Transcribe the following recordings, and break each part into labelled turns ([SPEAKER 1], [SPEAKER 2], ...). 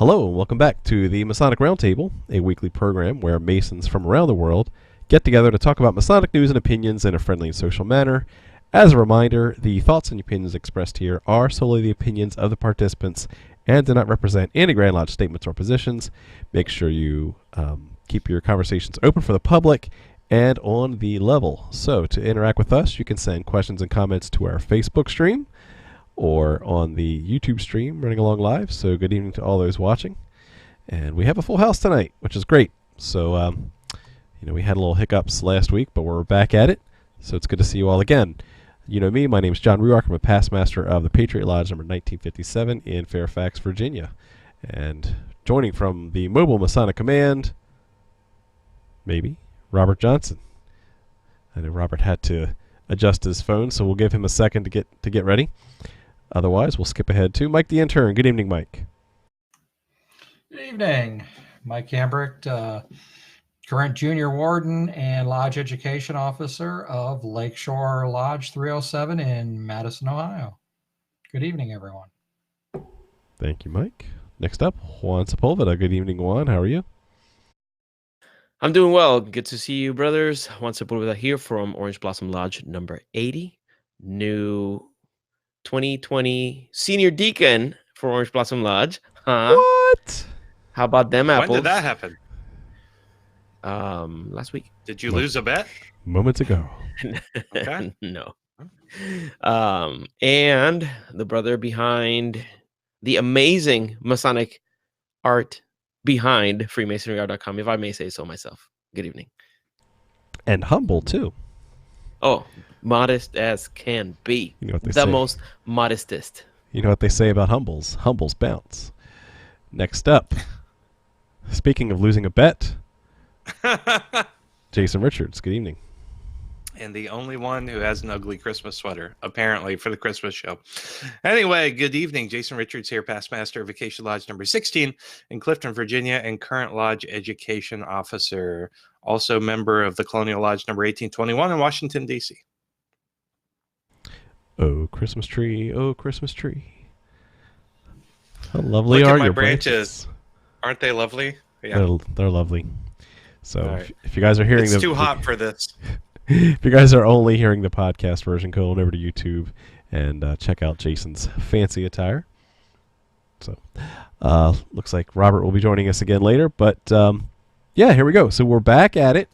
[SPEAKER 1] Hello, and welcome back to the Masonic Roundtable, a weekly program where Masons from around the world get together to talk about Masonic news and opinions in a friendly and social manner. As a reminder, the thoughts and opinions expressed here are solely the opinions of the participants and do not represent any Grand Lodge statements or positions. Make sure you keep your conversations open for the public and on the level. So, to interact with us, you can send questions and comments to our Facebook stream or on the YouTube stream running along live. So good evening to all those watching. And we have a full house tonight, which is great. So, we had a little hiccups last week, but we're back at it. So it's good to see you all again. You know me, my name is John Ruark. I'm a past master of the Patriot Lodge number 1957 in Fairfax, Virginia. And joining from the Mobile Masonic Command, maybe, Robert Johnson. I know Robert had to adjust his phone, so we'll give him a second to get ready. Otherwise, we'll skip ahead to Mike the intern. Good evening, Mike.
[SPEAKER 2] Good evening. Mike Hambricht, current junior warden and lodge education officer of Lakeshore Lodge 307 in Madison, Ohio. Good evening, everyone.
[SPEAKER 1] Thank you, Mike. Next up, Juan Sepulveda. Good evening, Juan. How are you?
[SPEAKER 3] I'm doing well. Good to see you, brothers. Juan Sepulveda here from Orange Blossom Lodge number 80. New 2020 senior deacon for Orange Blossom Lodge. Huh?
[SPEAKER 1] What?
[SPEAKER 3] How about them apples?
[SPEAKER 4] When did that happen?
[SPEAKER 3] Last week.
[SPEAKER 4] Did you lose a bet?
[SPEAKER 1] Moments ago.
[SPEAKER 4] Okay.
[SPEAKER 3] No. And the brother behind the amazing Masonic art behind freemasonryart.com, if I may say so myself. Good evening.
[SPEAKER 1] And humble, too.
[SPEAKER 3] Oh, modest as can be.
[SPEAKER 1] You know what they
[SPEAKER 3] the
[SPEAKER 1] say.
[SPEAKER 3] Most modestest.
[SPEAKER 1] You know what they say about humbles. Humbles bounce. Next up, speaking of losing a bet, Jason Richards. Good evening.
[SPEAKER 4] And the only one who has an ugly Christmas sweater, apparently, for the Christmas show. Anyway, good evening. Jason Richards here, past master of Vacation Lodge number 16 in Clifton, Virginia, and current lodge education officer. Also member of the Colonial Lodge number 1821 in Washington, D.C.
[SPEAKER 1] Oh, Christmas tree. Oh, Christmas tree. How lovely
[SPEAKER 4] Look
[SPEAKER 1] are
[SPEAKER 4] at my
[SPEAKER 1] your
[SPEAKER 4] branches. Aren't they lovely?
[SPEAKER 1] Yeah. They're lovely. So
[SPEAKER 4] right.
[SPEAKER 1] if you guys are hearing
[SPEAKER 4] it's too hot for this.
[SPEAKER 1] If you guys are only hearing the podcast version, go on over to YouTube and check out Jason's fancy attire. So, looks like Robert will be joining us again later. But, yeah, here we go. So we're back at it.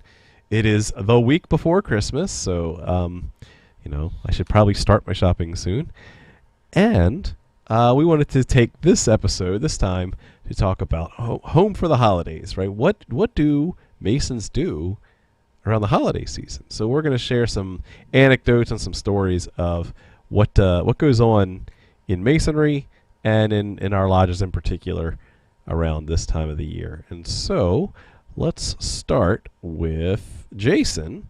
[SPEAKER 1] It is the week before Christmas. So, I should probably start my shopping soon. And we wanted to take this episode, this time, to talk about home for the holidays, right? What do Masons do around the holiday season? So we're going to share some anecdotes and some stories of what goes on in Masonry and in our lodges in particular around this time of the year. And so let's start with Jason.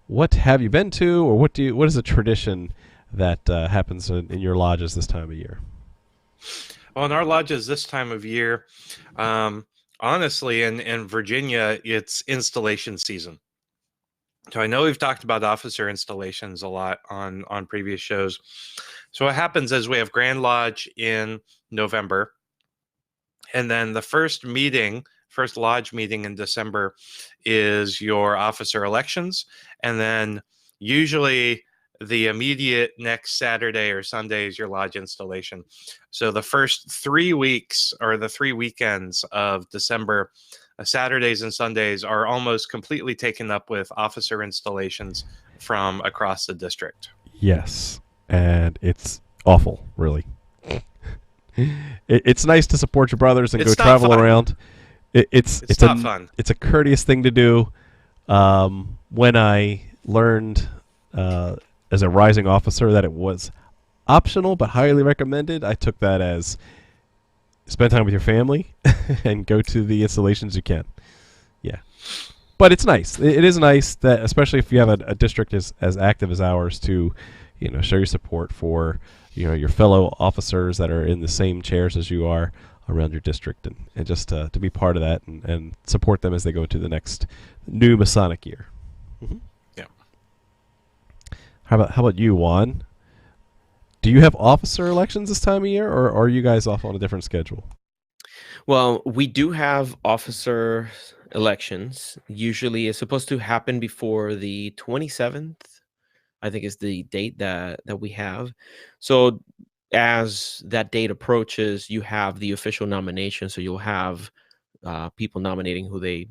[SPEAKER 1] What have you been to, or what is a tradition that happens in your lodges this time of year?
[SPEAKER 4] Well, in our lodges this time of year, honestly, in Virginia, it's installation season. So I know we've talked about officer installations a lot on previous shows. So what happens is we have Grand Lodge in November, and then the first lodge meeting in December is your officer elections, and then usually the immediate next Saturday or Sunday is your lodge installation. So the first 3 weeks or the 3 weekends of December, Saturdays and Sundays are almost completely taken up with officer installations from across the district.
[SPEAKER 1] Yes, and it's awful, really. It's nice to support your brothers and go travel around. It's not fun. It's a courteous thing to do. When I learned as a rising officer that it was optional but highly recommended, I took that as spend time with your family and go to the installations you can. Yeah. But it's nice. It is nice that, especially if you have a district as active as ours, to, show your support for, your fellow officers that are in the same chairs as you are around your district, and just to be part of that and support them as they go to the next new Masonic year. Mm-hmm.
[SPEAKER 4] Yeah.
[SPEAKER 1] How about you, Juan? Do you have officer elections this time of year, or are you guys off on a different schedule?
[SPEAKER 3] Well, we do have officer elections. Usually it's supposed to happen before the 27th, I think is the date that we have. So as that date approaches, you have the official nomination. So you'll have people nominating who they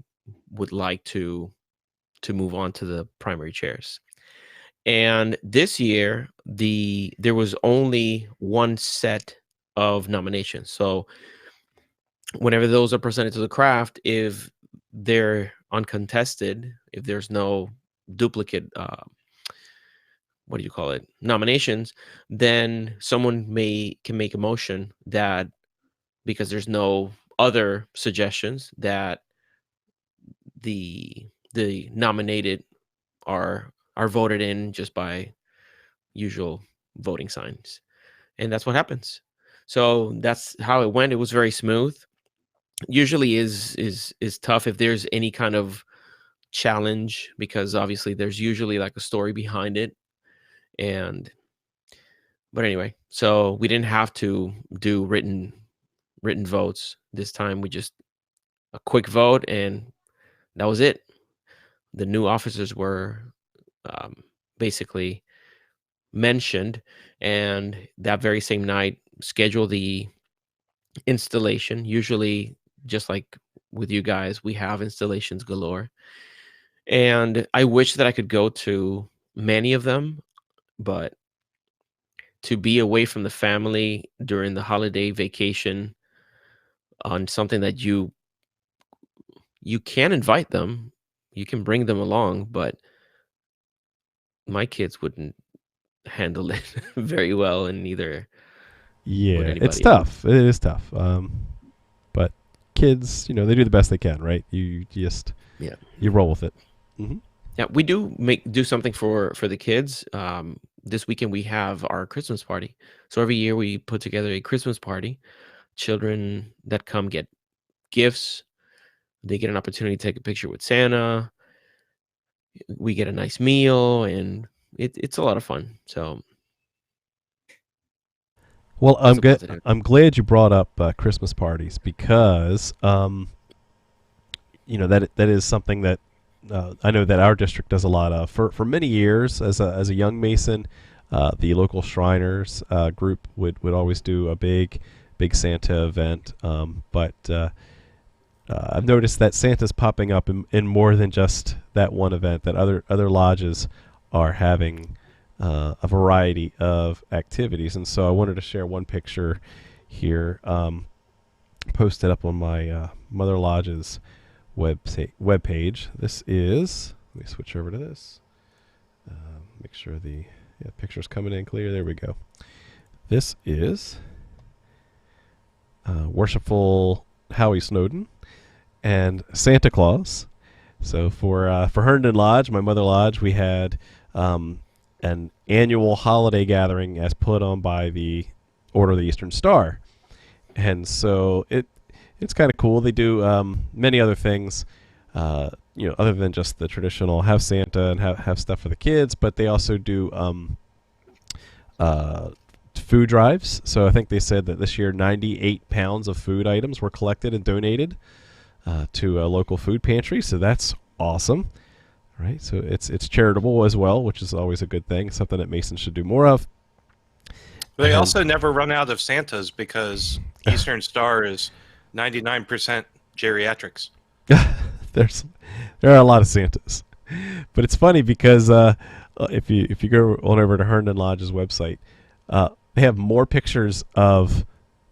[SPEAKER 3] would like to move on to the primary chairs. And this year, there was only one set of nominations. So whenever those are presented to the craft, if they're uncontested, if there's no duplicate, what do you call it, nominations, then someone can make a motion that, because there's no other suggestions, that the nominated are voted in just by usual voting signs, and that's what happens. So that's how it went. It was very smooth. Usually is tough if there's any kind of challenge, because obviously there's usually like a story behind it. And but anyway, so we didn't have to do written votes this time. We just a quick vote, and that was it. The new officers were basically mentioned, and that very same night schedule the installation. Usually, just like with you guys, we have installations galore, and I wish that I could go to many of them, but to be away from the family during the holiday vacation on something that you can invite them, you can bring them along, but my kids wouldn't handle it very well, and neither would
[SPEAKER 1] Yeah, it's
[SPEAKER 3] anybody else.
[SPEAKER 1] tough. It is tough. But kids, they do the best they can, right? You just
[SPEAKER 3] Yeah.
[SPEAKER 1] you roll with it. Hmm.
[SPEAKER 3] Yeah, we do something for the kids. This weekend we have our Christmas party. So every year we put together a Christmas party. Children that come get gifts. They get an opportunity to take a picture with Santa. We get a nice meal, and it's a lot of fun. So
[SPEAKER 1] Well,
[SPEAKER 3] that's a positive.
[SPEAKER 1] I'm glad you brought up Christmas parties, because that is something that I know that our district does a lot of. For many years, as a young Mason, the local Shriners group would always do a big Santa event. But I've noticed that Santa's popping up in more than just that one event. That other lodges are having a variety of activities, and so I wanted to share one picture here, posted up on my Mother Lodge's web page. This is, let me switch over to this. Make sure the picture's coming in clear. There we go. This is Worshipful Howie Snowden and Santa Claus. So for Herndon Lodge, my Mother Lodge, we had an annual holiday gathering as put on by the Order of the Eastern Star, and so it's kind of cool. They do many other things, other than just the traditional have Santa and have stuff for the kids, but they also do food drives. So I think they said that this year 98 pounds of food items were collected and donated to a local food pantry. So that's awesome, right? So it's charitable as well, which is always a good thing, something that Mason should do more of.
[SPEAKER 4] They also never run out of Santas, because Eastern Star is 99% geriatrics.
[SPEAKER 1] There are a lot of Santas, but it's funny because if you go on over to Herndon Lodge's website, they have more pictures of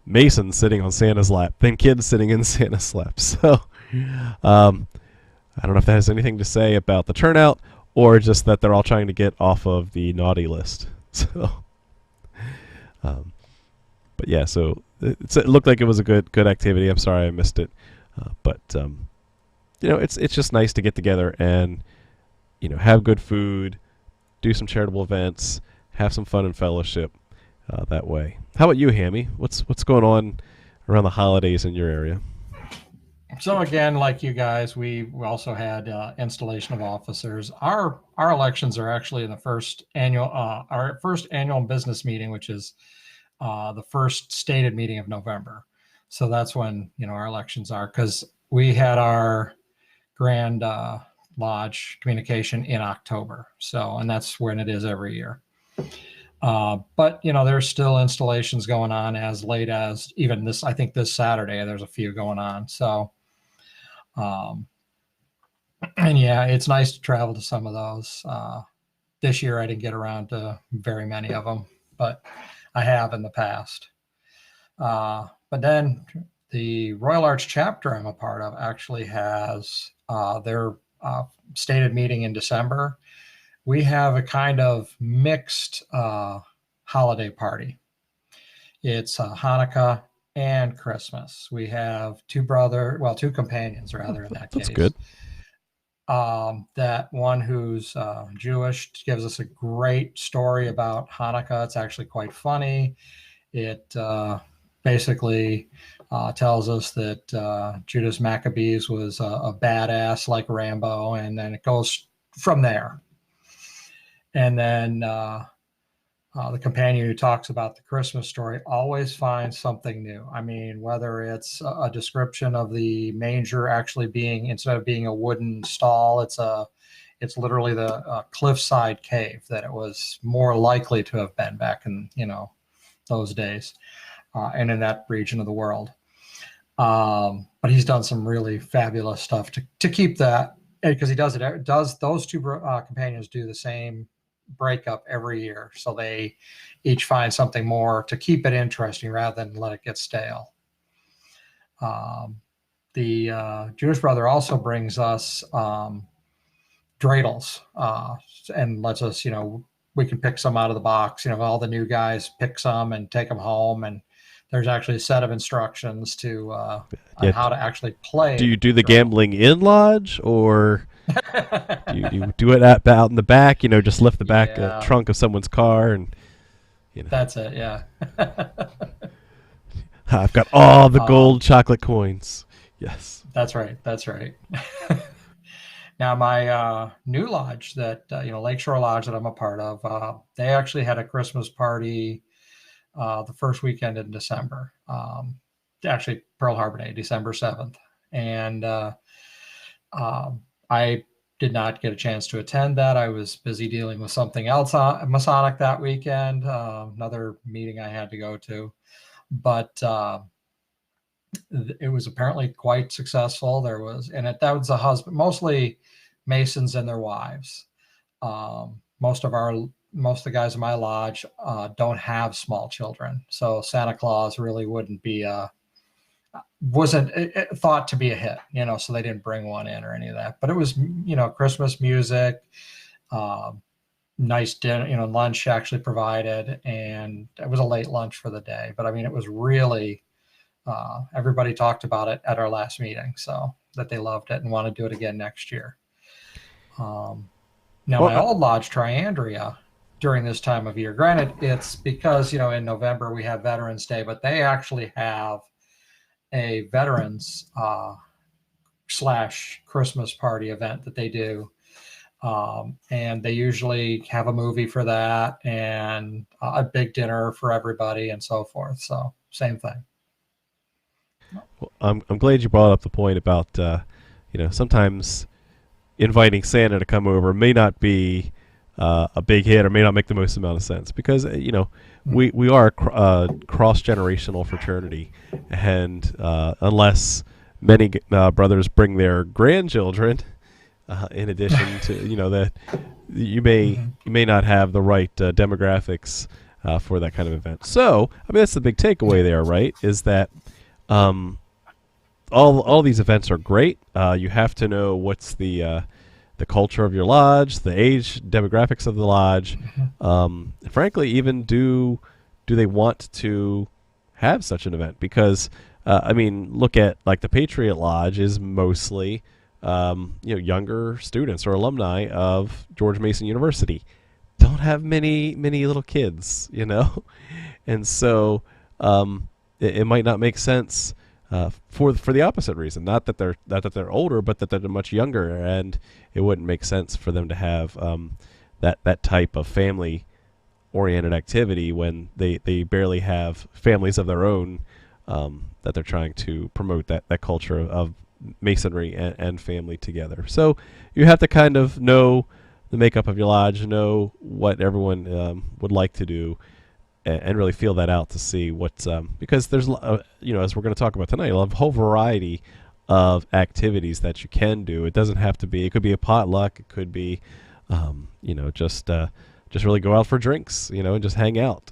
[SPEAKER 1] Masons sitting on Santa's lap than kids sitting in Santa's lap. So I don't know if that has anything to say about the turnout, or just that they're all trying to get off of the naughty list. So, but yeah, so it looked like it was a good activity. I'm sorry I missed it, but it's just nice to get together and have good food, do some charitable events, have some fun and fellowship that way. How about you, Hammy? What's going on around the holidays in your area?
[SPEAKER 2] So again, like you guys, we also had installation of officers. Our elections are actually in the first annual business meeting, which is the first stated meeting of November. So that's when, our elections are, because we had our grand lodge communication in October. So, and that's when it is every year. But there's still installations going on as late as even this. I think this Saturday there's a few going on. So, and yeah, it's nice to travel to some of those. This year I didn't get around to very many of them, but I have in the past. But then the Royal Arch chapter I'm a part of actually has their stated meeting in December. We have a kind of mixed holiday party. It's Hanukkah and Christmas. We have two companions rather in that case.
[SPEAKER 1] That's good.
[SPEAKER 2] That one who's Jewish gives us a great story about Hanukkah. It's actually quite funny. It basically tells us that Judas Maccabees was a badass like Rambo, and then it goes from there. And then the companion who talks about the Christmas story always finds something new. I mean, whether it's a description of the manger actually being, instead of being a wooden stall, it's literally the cliffside cave that it was more likely to have been back in those days and in that region of the world. But he's done some really fabulous stuff to keep that, because he does it. Those two companions do the same breakup every year, so they each find something more to keep it interesting rather than let it get stale. The Jewish brother also brings us dreidels and lets us, we can pick some out of the box. All the new guys pick some and take them home, and there's actually a set of instructions to on how to actually play.
[SPEAKER 1] Do you do the gambling in lodge, or you do it out in the back? Just lift the back trunk of someone's car, and
[SPEAKER 2] That's it. Yeah.
[SPEAKER 1] I've got all the gold chocolate coins. Yes.
[SPEAKER 2] That's right. Now, my new lodge that Lakeshore Lodge that I'm a part of, they actually had a Christmas party the first weekend in December. Actually, Pearl Harbor Day, December 7th, and I did not get a chance to attend that. I was busy dealing with something else Masonic that weekend, another meeting I had to go to, but it was apparently quite successful. That was a husband, mostly Masons and their wives. Most of the guys in my lodge don't have small children, so Santa Claus really wasn't thought to be a hit, so they didn't bring one in or any of that. But it was, Christmas music, nice dinner, lunch actually provided, and it was a late lunch for the day. But I mean, it was really, everybody talked about it at our last meeting, so that they loved it and want to do it again next year. Now, my old lodge, Triandria, during this time of year, granted, it's because, in November we have Veterans Day, but they actually have a veterans / Christmas party event that they do. And they usually have a movie for that and a big dinner for everybody and so forth. So same thing.
[SPEAKER 1] Well, I'm glad you brought up the point about, sometimes inviting Santa to come over may not be a big hit, or may not make the most amount of sense, because we are a cross-generational fraternity, and unless many brothers bring their grandchildren, in addition to that, you may not have the right demographics for that kind of event. So I mean, that's the big takeaway there, right? Is that all these events are great. You have to know what's the culture of your lodge, the age demographics of the lodge. Frankly, even do they want to have such an event? Because look at like the Patriot Lodge is mostly younger students or alumni of George Mason University. Don't have many little kids, and so it might not make sense for the opposite reason. Not that they're older, but that they're much younger, and it wouldn't make sense for them to have that type of family oriented activity when they barely have families of their own that they're trying to promote that culture of masonry and family together. So you have to kind of know the makeup of your lodge, know what everyone would like to do, and really feel that out to see what's because there's as we're going to talk about tonight, a whole variety of activities that you can do. It doesn't have to be. It could be a potluck. It could be, just really go out for drinks, and just hang out,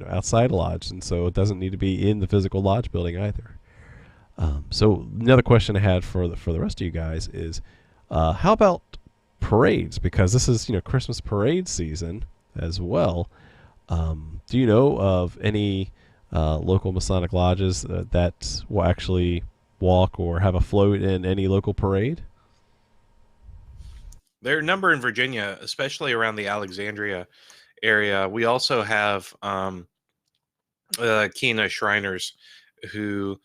[SPEAKER 1] outside a lodge. And so it doesn't need to be in the physical lodge building either. So another question I had for the rest of you guys is, how about parades? Because this is Christmas parade season as well. Do you know of any local Masonic lodges that will actually walk or have a float in any local parade?
[SPEAKER 4] There are a number in Virginia, especially around the Alexandria area. We also have Kena Shriners who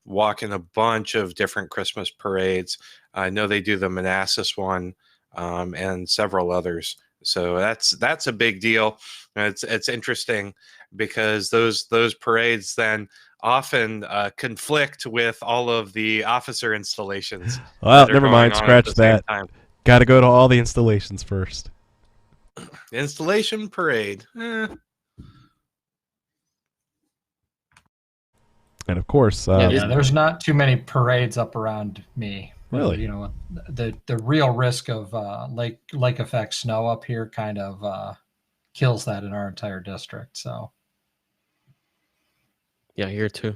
[SPEAKER 4] walk in a bunch of different Christmas parades. I know they do the Manassas one and several others. So that's a big deal. It's interesting because those parades then often conflict with all of the officer installations.
[SPEAKER 1] Well,
[SPEAKER 4] that are
[SPEAKER 1] never
[SPEAKER 4] going
[SPEAKER 1] mind.
[SPEAKER 4] on at
[SPEAKER 1] Scratch
[SPEAKER 4] the same
[SPEAKER 1] that.
[SPEAKER 4] time.
[SPEAKER 1] Got to go to all the installations first.
[SPEAKER 4] Installation parade.
[SPEAKER 1] And of course,
[SPEAKER 2] Yeah, there's not too many parades up around me.
[SPEAKER 1] Really?
[SPEAKER 2] The real risk of lake effect snow up here kind of kills that in our entire district. So
[SPEAKER 3] Yeah, here too.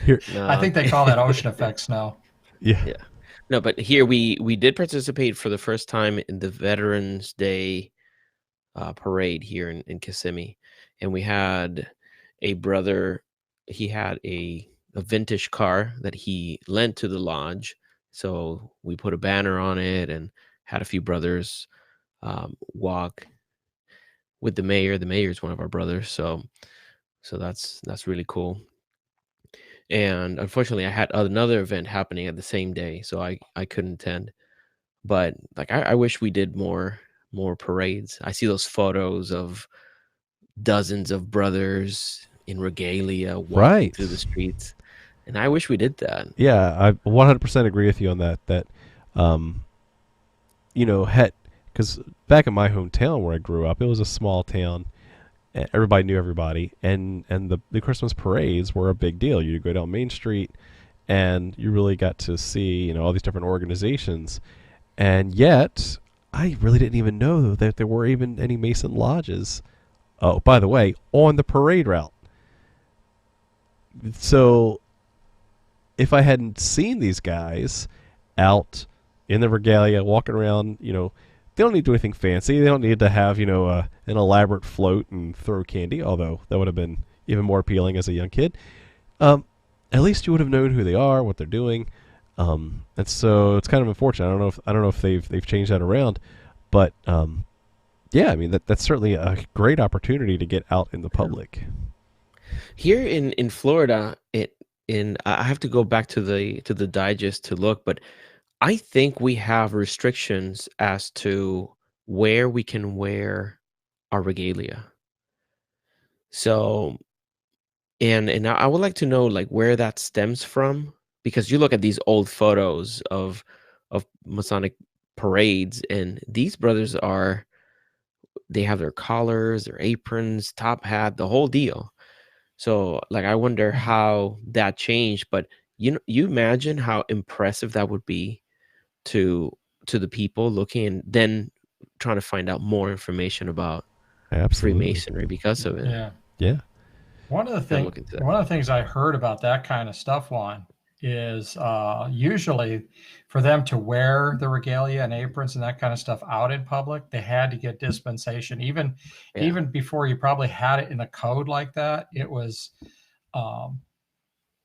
[SPEAKER 1] Here,
[SPEAKER 3] No,
[SPEAKER 2] I think they call that ocean effect snow.
[SPEAKER 1] yeah.
[SPEAKER 3] no, but here we did participate for the first time in the Veterans Day parade here in Kissimmee, and we had a brother. He had a vintage car that he lent to the lodge, so we put a banner on it and had a few brothers walk with the mayor. The mayor is one of our brothers, so that's really cool. And unfortunately, I had another event happening at the same day, so I couldn't attend. But like I wish we did more parades. I see those photos of dozens of brothers in regalia walking through the streets, and I wish we did that.
[SPEAKER 1] Yeah, I 100% agree with you on that. Because back in my hometown where I grew up, it was a small town. Everybody knew everybody, and the Christmas parades were a big deal. You go down Main Street, and you really got to see all these different organizations. And yet, I really didn't even know that there were even any Mason lodges. Oh, by the way, on the parade route. So, if I hadn't seen these guys out in the regalia, walking around, they don't need to do anything fancy. They don't need to have, an elaborate float and throw candy, although that would have been even more appealing as a young kid. At least you would have known who they are, what they're doing. And so it's kind of unfortunate. I don't know if they've changed that around, but yeah, I mean that's certainly a great opportunity to get out in the public.
[SPEAKER 3] Here in Florida, I have to go back to the digest to look, but I think we have restrictions as to where we can wear our regalia. So, and I would like to know like where that stems from, because you look at these old photos of Masonic parades, and these brothers they have their collars, their aprons, top hat, the whole deal. So, like, I wonder how that changed, but you imagine how impressive that would be to the people looking, and then trying to find out more information about
[SPEAKER 1] Absolutely.
[SPEAKER 3] Freemasonry because of it.
[SPEAKER 1] Yeah.
[SPEAKER 2] One of the things I heard about that kind of stuff, Juan, is usually for them to wear the regalia and aprons and that kind of stuff out in public, they had to get dispensation. Even before you probably had it in the code like that, it was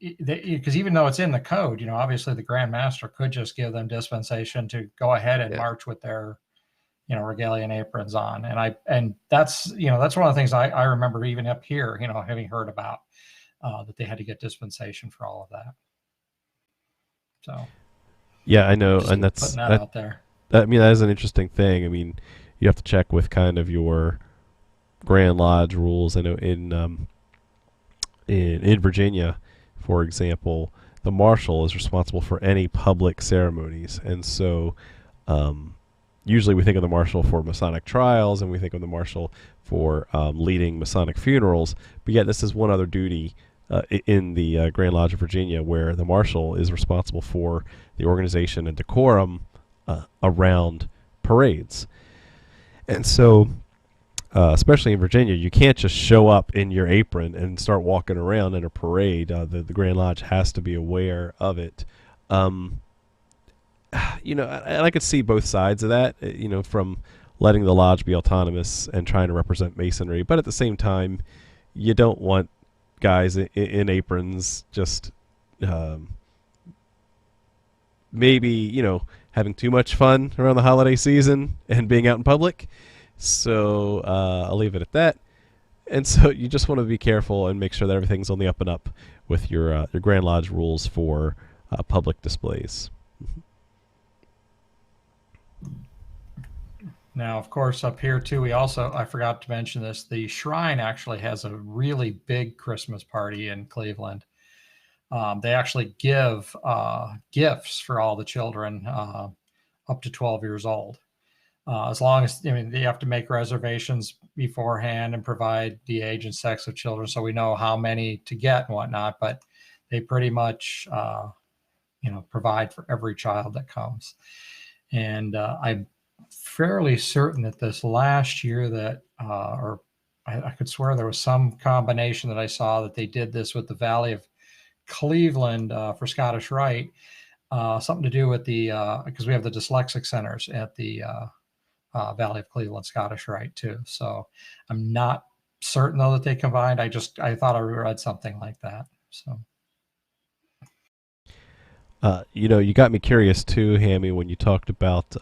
[SPEAKER 2] because even though it's in the code, obviously the Grand Master could just give them dispensation to go ahead and march with their regalia and aprons on. And that's that's one of the things I remember even up here, having heard about that they had to get dispensation for all of that. So
[SPEAKER 1] yeah, I know, and that's
[SPEAKER 2] putting that out there.
[SPEAKER 1] That is an interesting thing. I mean, you have to check with kind of your Grand Lodge rules. I know in Virginia, for example, the marshal is responsible for any public ceremonies, and so usually we think of the marshal for Masonic trials, and we think of the marshal for leading Masonic funerals. But yet, this is one other duty in the Grand Lodge of Virginia, where the marshal is responsible for the organization and decorum around parades. And so, especially in Virginia, you can't just show up in your apron and start walking around in a parade. The Grand Lodge has to be aware of it. I could see both sides of that, from letting the lodge be autonomous and trying to represent Masonry. But at the same time, you don't want guys in aprons just maybe, having too much fun around the holiday season and being out in public. So I'll leave it at that. And so you just want to be careful and make sure that everything's on the up and up with your Grand Lodge rules for public displays.
[SPEAKER 2] Now, of course, up here too, I forgot to mention this, the Shrine actually has a really big Christmas party in Cleveland. They actually give gifts for all the children up to 12 years old. As long as, they have to make reservations beforehand and provide the age and sex of children so we know how many to get and whatnot, but they pretty much, provide for every child that comes. And I'm fairly certain that this last year that, or I could swear there was some combination that I saw that they did this with the Valley of Cleveland for Scottish Rite, something to do with because we have the dyslexic centers at the Valley of Cleveland Scottish Rite too. So I'm not certain though that they combined. I thought I read something like that. So.
[SPEAKER 1] You got me curious too, Hammy, when you talked about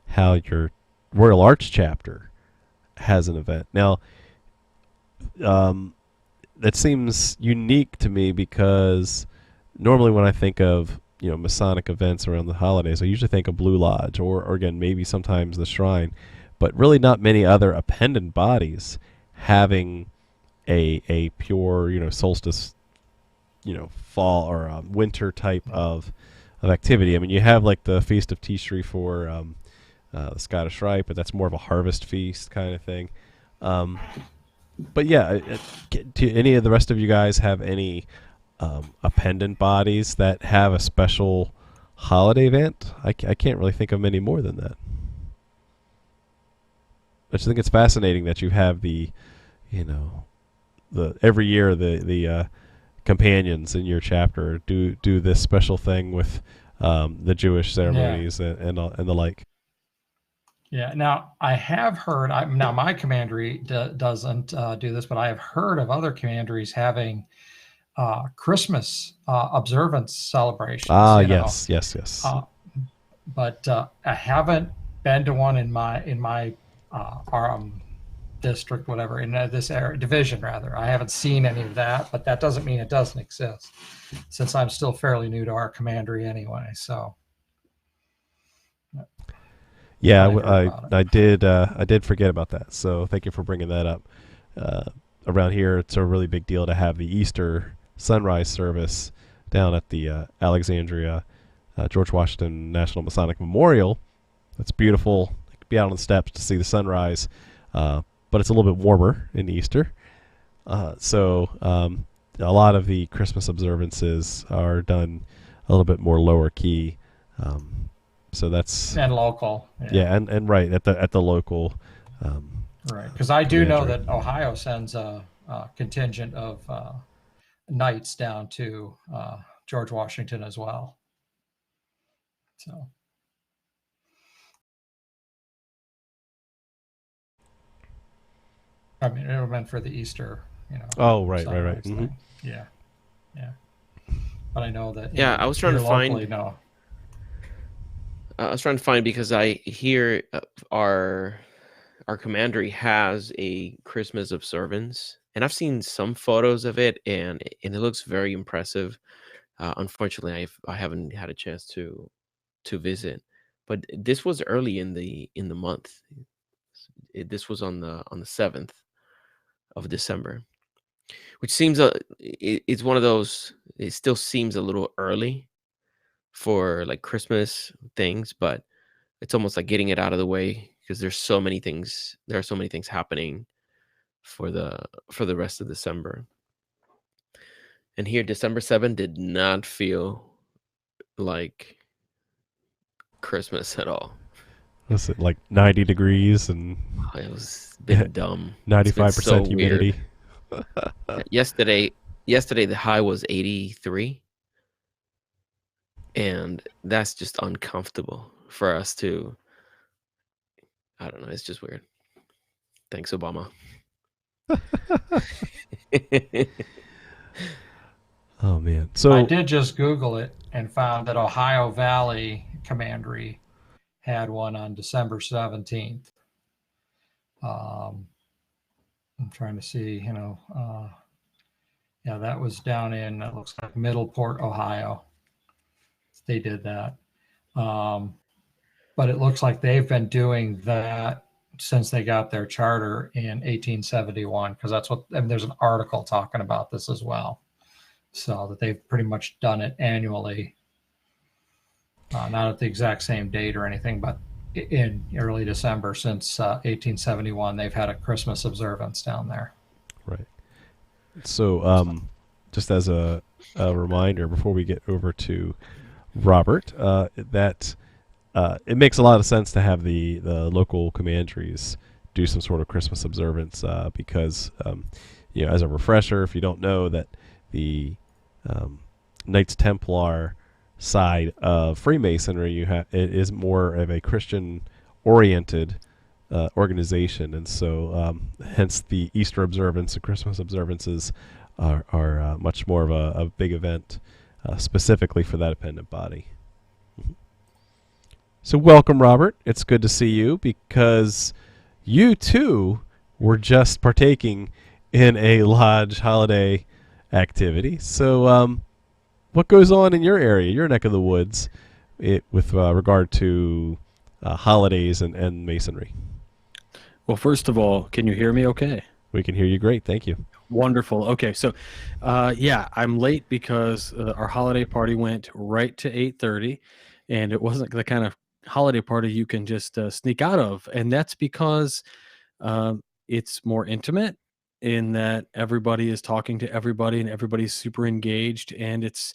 [SPEAKER 1] how your Royal Arch chapter has an event. Now, that seems unique to me because normally when I think of Masonic events around the holidays, I usually think of Blue Lodge or again maybe sometimes the Shrine, but really not many other appendant bodies having a pure solstice fall or winter type of activity. I mean, you have like the Feast of Tishri for the Scottish Rite, but that's more of a harvest feast kind of thing. But yeah, do any of the rest of you guys have any appendant bodies that have a special holiday event? I can't really think of many more than that. I just think it's fascinating that you have the every year the companions in your chapter do this special thing with the Jewish ceremonies and the like.
[SPEAKER 2] Yeah. Now I have heard. Now my commandery doesn't do this, but I have heard of other commanderies having Christmas observance celebrations.
[SPEAKER 1] Yes.
[SPEAKER 2] But I haven't been to one in my district, whatever, in this area, division rather. I haven't seen any of that, but that doesn't mean it doesn't exist, since I'm still fairly new to our commandery anyway. So.
[SPEAKER 1] Yeah, I did forget about that. So thank you for bringing that up. Around here, it's a really big deal to have the Easter sunrise service down at the Alexandria George Washington National Masonic Memorial. That's beautiful. You can be out on the steps to see the sunrise, but it's a little bit warmer in Easter. So a lot of the Christmas observances are done a little bit more lower key. So that's
[SPEAKER 2] and local.
[SPEAKER 1] Yeah, and right at the local.
[SPEAKER 2] Right, because I do know that Ohio sends a contingent of knights down to George Washington as well. So. I mean, it was meant for the Easter,
[SPEAKER 1] Oh, right. Mm-hmm.
[SPEAKER 2] Yeah. But I know that.
[SPEAKER 3] I was trying to find.
[SPEAKER 2] No.
[SPEAKER 3] I was trying to find because I hear our commandery has a Christmas observance, and I've seen some photos of it, and it looks very impressive. Unfortunately, I haven't had a chance to visit, but this was early in the month. this was on the 7th of December, which seems it's one of those. It still seems a little early for like Christmas things, but it's almost like getting it out of the way because there's so many things. There are so many things happening for the rest of December. And here, December 7th did not feel like Christmas at all.
[SPEAKER 1] Was it like 90 degrees and
[SPEAKER 3] It was been dumb.
[SPEAKER 1] 95%
[SPEAKER 3] so
[SPEAKER 1] humidity?
[SPEAKER 3] Yesterday the high was 83, and that's just uncomfortable for us to. I don't know. It's just weird. Thanks, Obama.
[SPEAKER 1] Oh man! So
[SPEAKER 2] I did just Google it and found that Ohio Valley Commandery had one on December 17th. I'm trying to see, yeah, that was down in, it looks like Middleport, Ohio. They did that. But it looks like they've been doing that since they got their charter in 1871, because that's what, and there's an article talking about this as well. So that they've pretty much done it annually, not at the exact same date or anything, but in early December since 1871, they've had a Christmas observance down there.
[SPEAKER 1] right. So just as a reminder before we get over to Robert, that it makes a lot of sense to have the local commanderies do some sort of Christmas observance because, as a refresher, if you don't know, that the Knights Templar side of Freemasonry, it is more of a Christian-oriented organization, and so hence the Easter observance and Christmas observances are much more of a big event specifically for that dependent body. So welcome, Robert. It's good to see you because you too were just partaking in a lodge holiday activity. So what goes on in your area, your neck of the woods, with regard to holidays and Masonry?
[SPEAKER 5] Well, first of all, can you hear me okay?
[SPEAKER 1] We can hear you great. Thank you.
[SPEAKER 5] Wonderful. Okay, so yeah, I'm late because our holiday party went right to 8:30, and it wasn't the kind of holiday party you can just sneak out of, and that's because it's more intimate in that everybody is talking to everybody and everybody's super engaged, and it's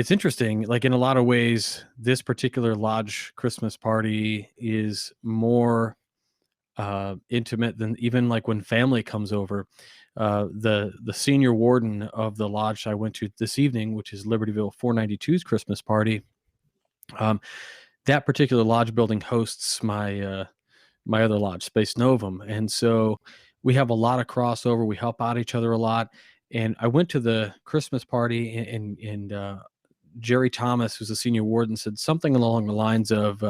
[SPEAKER 5] interesting. Like, in a lot of ways, this particular lodge Christmas party is more intimate than even like when family comes over. The senior warden of the lodge I went to this evening, which is Libertyville 492's Christmas party, that particular lodge building hosts my my other lodge, Space Novum, and so we have a lot of crossover. We help out each other a lot. And I went to the Christmas party, and Jerry Thomas, who's the senior warden, said something along the lines of,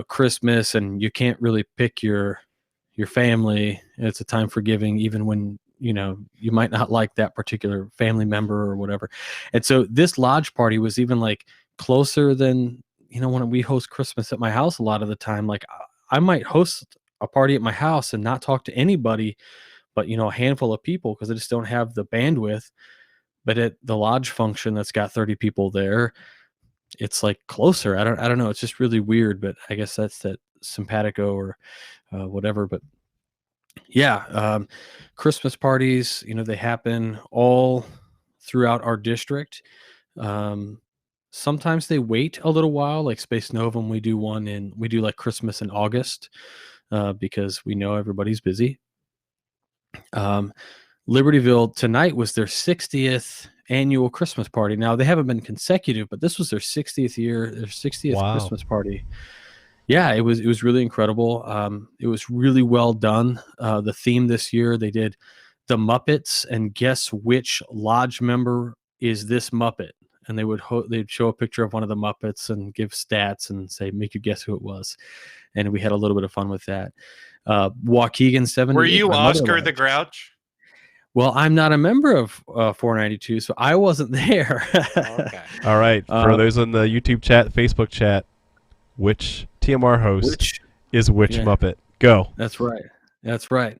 [SPEAKER 5] Christmas, and you can't really pick your family. It's a time for giving, even when you might not like that particular family member or whatever. And so this lodge party was even like closer than when we host Christmas at my house. A lot of the time, like I might host a party at my house and not talk to anybody but a handful of people because I just don't have the bandwidth. But at the lodge function that's got 30 people there, it's like closer. I don't know. It's just really weird, but I guess that's that simpatico or whatever. But yeah, Christmas parties, they happen all throughout our district. Sometimes they wait a little while, like Space Novum. We do like Christmas in August because we know everybody's busy. Libertyville tonight was their 60th annual Christmas party. Now, they haven't been consecutive, but this was their 60th year, their 60th
[SPEAKER 1] Wow.
[SPEAKER 5] Christmas party. Yeah, it was really incredible. It was really well done. The theme this year, they did the Muppets, and guess which lodge member is this Muppet? And they'd show a picture of one of the Muppets and give stats and say, make you guess who it was. And we had a little bit of fun with that. Waukegan 78.
[SPEAKER 4] Were you Oscar the Grouch?
[SPEAKER 5] Well, I'm not a member of 492, so I wasn't there.
[SPEAKER 4] Okay.
[SPEAKER 1] All right. For those on the YouTube chat, Facebook chat, which TMR host is which
[SPEAKER 5] Yeah.
[SPEAKER 1] Muppet? Go.
[SPEAKER 5] That's right. That's right.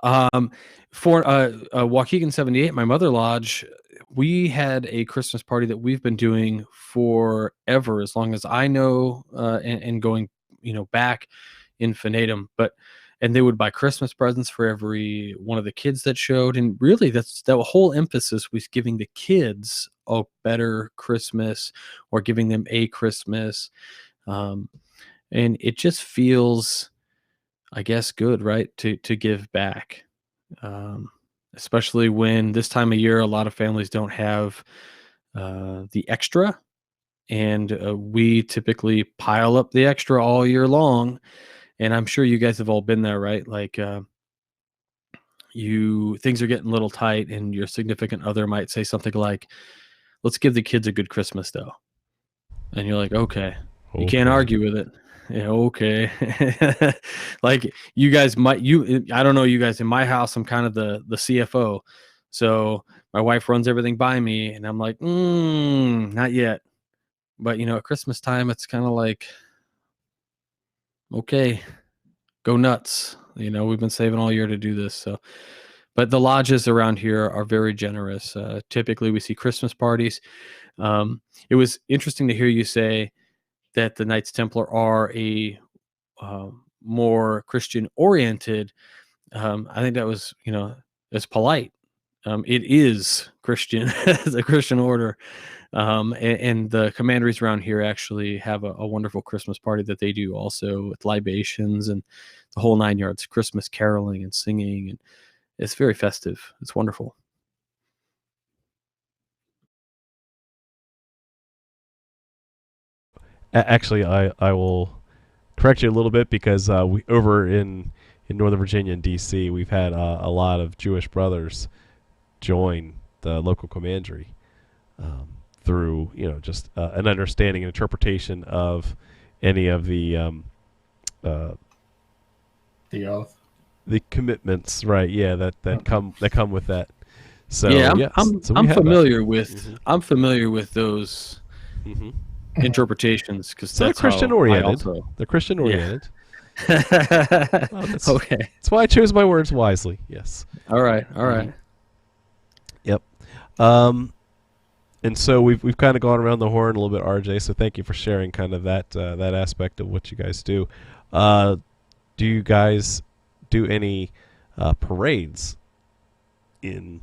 [SPEAKER 5] For Waukegan 78, my mother lodge, we had a Christmas party that we've been doing forever, as long as I know, and going, back infinitum. And they would buy Christmas presents for every one of the kids that showed, and really, that whole emphasis was giving the kids a better Christmas, or giving them a Christmas, and it just feels, I guess, good, right, to give back, especially when this time of year a lot of families don't have the extra, and we typically pile up the extra all year long. And I'm sure you guys have all been there, right? Like, things are getting a little tight, and your significant other might say something like, "Let's give the kids a good Christmas, though." And you're like, "Okay." You can't
[SPEAKER 1] Okay.
[SPEAKER 5] argue with it. Yeah, okay. Like, you guys I don't know, you guys, in my house, I'm kind of the CFO. So my wife runs everything by me, and I'm like, not yet. But at Christmas time, it's kind of like, okay, go nuts. We've been saving all year to do this. So, but the lodges around here are very generous. Typically we see Christmas parties. It was interesting to hear you say that the Knights Templar are a more Christian oriented. I think that was, it's polite. It is Christian, as a Christian order. And the commanderies around here actually have a wonderful Christmas party that they do also, with libations and the whole 9 yards, Christmas caroling and singing. And it's very festive. It's wonderful.
[SPEAKER 1] Actually, I will correct you a little bit, because we over in Northern Virginia and D.C. we've had a lot of Jewish brothers join the local commandery, through just an understanding and interpretation of any of the
[SPEAKER 2] oath.
[SPEAKER 1] the commitments, right? Yeah, that come with that. So
[SPEAKER 5] yeah,
[SPEAKER 1] yes, so we
[SPEAKER 5] I'm
[SPEAKER 1] have that.
[SPEAKER 5] familiar with
[SPEAKER 1] Mhm.
[SPEAKER 5] I'm familiar with those
[SPEAKER 1] Mhm.
[SPEAKER 5] interpretations, because
[SPEAKER 1] So they're
[SPEAKER 5] that's
[SPEAKER 1] Christian
[SPEAKER 5] how I
[SPEAKER 1] oriented.
[SPEAKER 5] also.
[SPEAKER 1] They're Christian
[SPEAKER 5] Yeah.
[SPEAKER 1] oriented. Well,
[SPEAKER 5] Okay.
[SPEAKER 1] That's why I chose my words wisely. Yes.
[SPEAKER 5] All right. All right.
[SPEAKER 1] Mhm. Yep. And so we've kind of gone around the horn a little bit, RJ. So thank you for sharing kind of that aspect of what you guys do. Do you guys do any parades in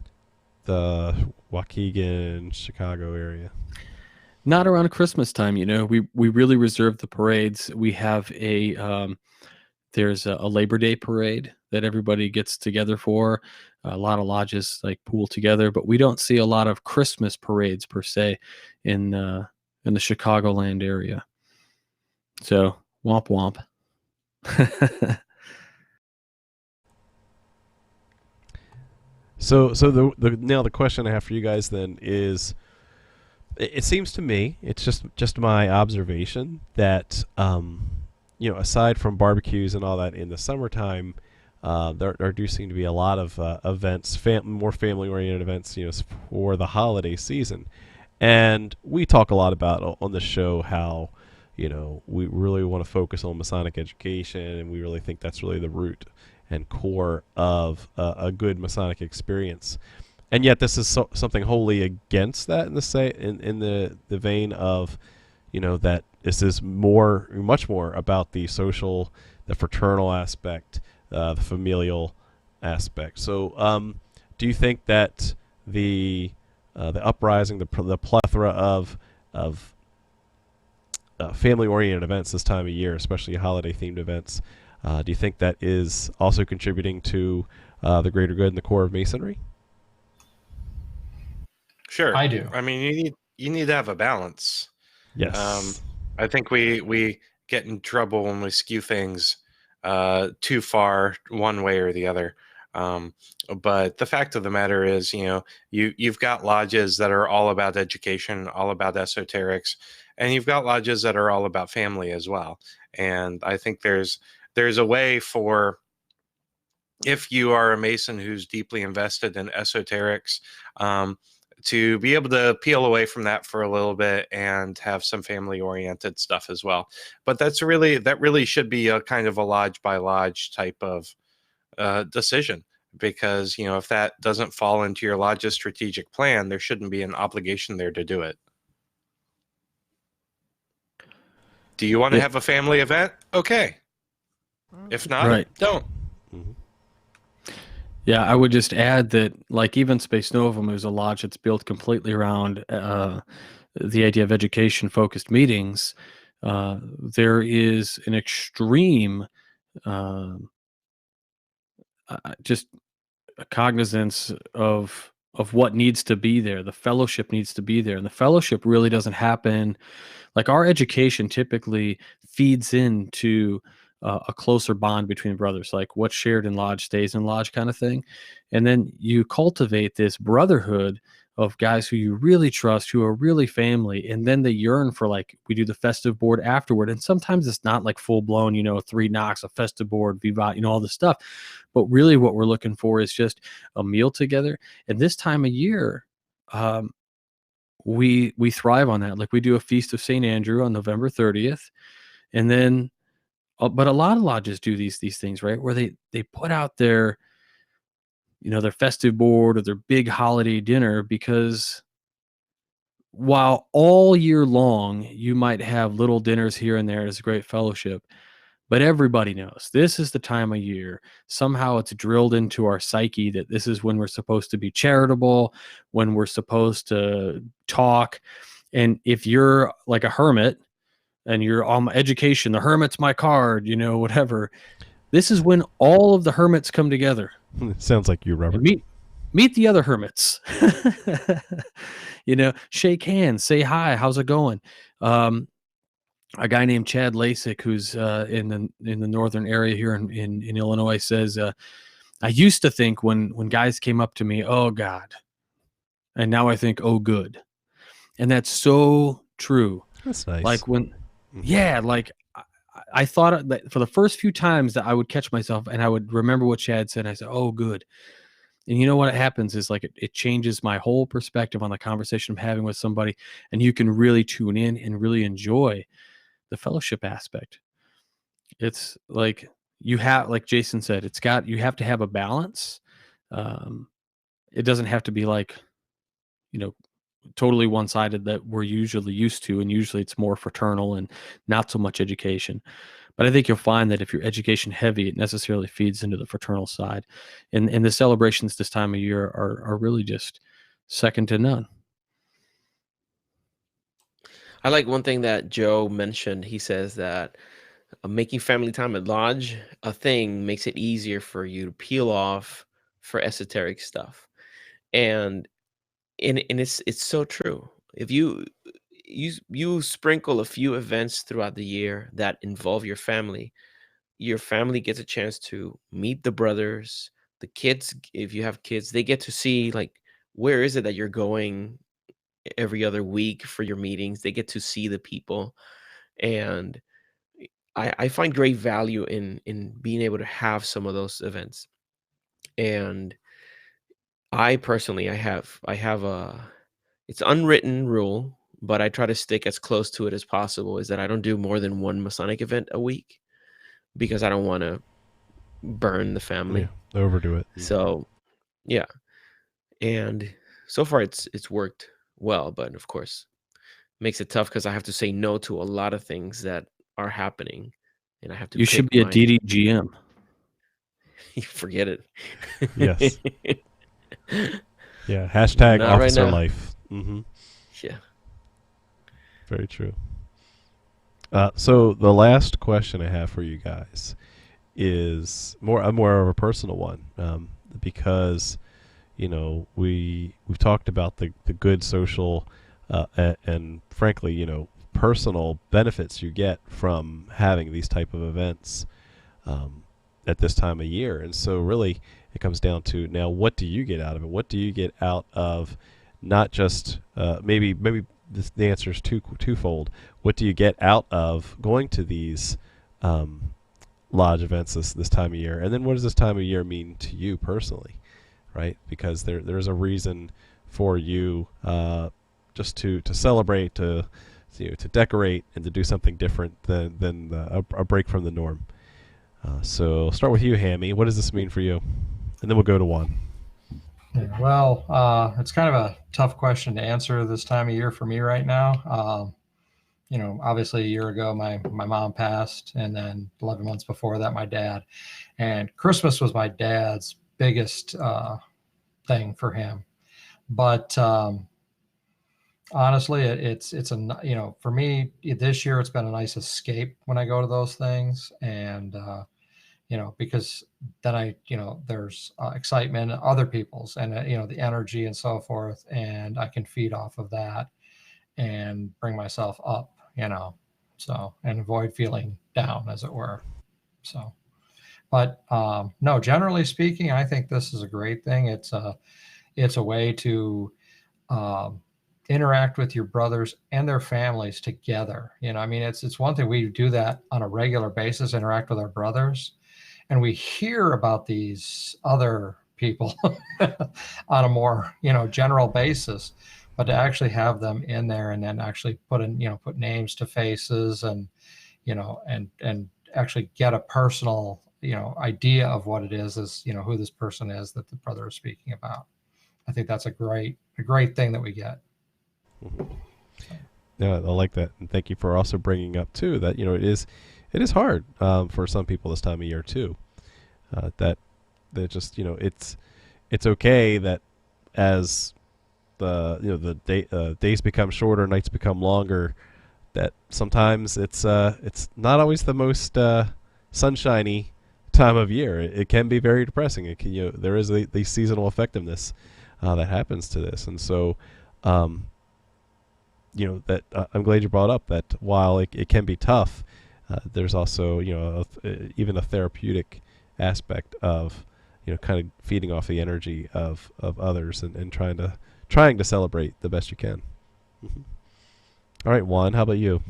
[SPEAKER 1] the Waukegan, Chicago area?
[SPEAKER 5] Not around Christmas time, we really reserve the parades. We have there's a Labor Day parade that everybody gets together for. A lot of lodges like pool together, but we don't see a lot of Christmas parades per se in the Chicagoland area. So womp womp.
[SPEAKER 1] So the question I have for you guys then is, it seems to me, it's just my observation, that aside from barbecues and all that in the summertime, there do seem to be a lot of events, more family oriented events, for the holiday season. And we talk a lot about on the show how we really want to focus on Masonic education, and we really think that's really the root and core of a good Masonic experience. And yet, this is something wholly against that, in the vein of, that this is much more about the social, the fraternal aspect, the familial aspect. So, do you think that the uprising, the plethora of family-oriented events this time of year, especially holiday-themed events, do you think that is also contributing to the greater good and the core of Masonry?
[SPEAKER 4] Sure.
[SPEAKER 2] I do.
[SPEAKER 4] I mean, you need to have a balance.
[SPEAKER 1] Yes.
[SPEAKER 4] I think we get in trouble when we skew things too far one way or the other. But the fact of the matter is, you've got lodges that are all about education, all about esoterics, and you've got lodges that are all about family as well. And I think there's a way for, if you are a Mason who's deeply invested in esoterics, to be able to peel away from that for a little bit and have some family oriented stuff as well. But that really should be a kind of a lodge by lodge type of decision, because if that doesn't fall into your lodge's strategic plan, there shouldn't be an obligation there to do it. Do you want to have a family event? Okay. If not,
[SPEAKER 5] Right.
[SPEAKER 4] don't.
[SPEAKER 1] Mhm.
[SPEAKER 5] Yeah, I would just add that, like, even Space Novum is a lodge that's built completely around the idea of education-focused meetings. There is an extreme, um, just a cognizance of what needs to be there. The fellowship needs to be there, and the fellowship really doesn't happen. Like, our education typically feeds into a closer bond between brothers, like what's shared in lodge stays in lodge kind of thing. And then you cultivate this brotherhood of guys who you really trust, who are really family. And then they yearn for, like, we do the festive board afterward. And sometimes it's not like full blown, 3 knocks, a festive board, vivat, all this stuff. But really what we're looking for is just a meal together. And this time of year, we thrive on that. Like, we do a feast of St. Andrew on November 30th. And then but a lot of lodges do these things, right, where they put out their their festive board or their big holiday dinner, because while all year long you might have little dinners here and there as a great fellowship, but everybody knows this is the time of year. Somehow it's drilled into our psyche that this is when we're supposed to be charitable, when we're supposed to talk. And if you're like a hermit and you're on education, the hermit's my card, whatever. This is when all of the hermits come together.
[SPEAKER 1] Sounds like you, Robert.
[SPEAKER 5] And meet the other hermits. Shake hands, say hi, how's it going? A guy named Chad Lasik, who's in the northern area here in Illinois, says, I used to think when guys came up to me, oh God, and now I think, oh good. And that's so true.
[SPEAKER 1] That's nice.
[SPEAKER 5] Like like I thought that for the first few times that I would catch myself and I would remember what Chad said, and I said, oh good. And you know what happens is, like, it changes my whole perspective on the conversation I'm having with somebody, and you can really tune in and really enjoy the fellowship aspect. It's like you have, like Jason said, you have to have a balance. It doesn't have to be like, totally one-sided that we're usually used to, and usually it's more fraternal and not so much education. But I think you'll find that if you're education heavy, it necessarily feeds into the fraternal side. And the celebrations this time of year are really just second to none.
[SPEAKER 3] I like one thing that Joe mentioned. He says that making family time at lodge a thing makes it easier for you to peel off for esoteric stuff. And it's so true. If you sprinkle a few events throughout the year that involve your family gets a chance to meet the brothers, the kids. If you have kids, they get to see, like, where is it that you're going every other week for your meetings. They get to see the people, and I find great value in being able to have some of those events. And I personally, I have a, it's unwritten rule, but I try to stick as close to it as possible, is that I don't do more than one Masonic event a week, because I don't want to burn the family.
[SPEAKER 1] Yeah, overdo it.
[SPEAKER 3] So, yeah. And so far it's worked well, but of course makes it tough because I have to say no to a lot of things that are happening, and I have to
[SPEAKER 5] You should be a DDGM.
[SPEAKER 3] You forget it.
[SPEAKER 1] Yes. Yeah. Hashtag
[SPEAKER 3] Not right
[SPEAKER 1] officer
[SPEAKER 3] now.
[SPEAKER 1] life. Mm-hmm.
[SPEAKER 3] Yeah.
[SPEAKER 1] Very true. So the last question I have for you guys is more of a personal one, because we've talked about the good social and frankly personal benefits you get from having these type of events at this time of year. And so really it comes down to, now, what do you get out of it? What do you get out of not just maybe the answer is twofold. What do you get out of going to these lodge events this time of year? And then what does this time of year mean to you personally, right? Because there's a reason for you, just to celebrate, to decorate, and to do something different than a break from the norm. So I'll start with you, Hammy. What does this mean for you? And then we'll go to Juan.
[SPEAKER 2] Well, it's kind of a tough question to answer this time of year for me right now. Obviously a year ago, my mom passed, and then 11 months before that, my dad. And Christmas was my dad's biggest thing for him. But honestly, it's for me this year, it's been a nice escape when I go to those things. And, because then there's excitement, other people's, and, the energy and so forth. And I can feed off of that and bring myself up, and avoid feeling down, as it were. So, but no, generally speaking, I think this is a great thing. It's a way to interact with your brothers and their families together. It's one thing we do that on a regular basis, interact with our brothers, and we hear about these other people on a more general basis. But to actually have them in there, and then actually put names to faces, and and actually get a personal idea of what it is who this person is that the brother is speaking about. I think that's a great thing that we get.
[SPEAKER 1] Mm-hmm. Yeah, I like that, and thank you for also bringing up too that it is hard for some people this time of year too. That just it's okay that as the days become shorter, nights become longer, that sometimes it's not always the most sunshiny time of year. It can be very depressing. It can, there is the seasonal effectiveness that happens to this, and so that I'm glad you brought up that while it can be tough, there's also even a therapeutic aspect of kind of feeding off the energy of others, and trying to celebrate the best you can. Mm-hmm. All right, Juan, how about you?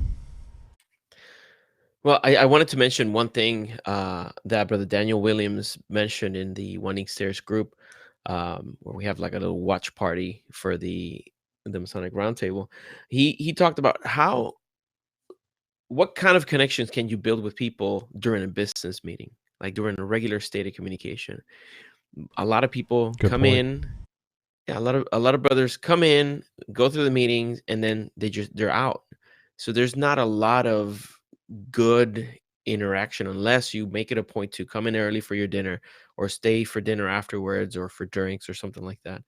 [SPEAKER 3] Well, I wanted to mention one thing that Brother Daniel Williams mentioned in the One Stairs group, where we have like a little watch party for the Masonic Roundtable. He talked about what kind of connections can you build with people during a business meeting, like during a regular state of communication. A lot of people
[SPEAKER 1] Good
[SPEAKER 3] come
[SPEAKER 1] point.
[SPEAKER 3] in. Yeah, a lot of brothers come in, go through the meetings, and then they're out. So there's not a lot of good interaction unless you make it a point to come in early for your dinner, or stay for dinner afterwards, or for drinks or something like that.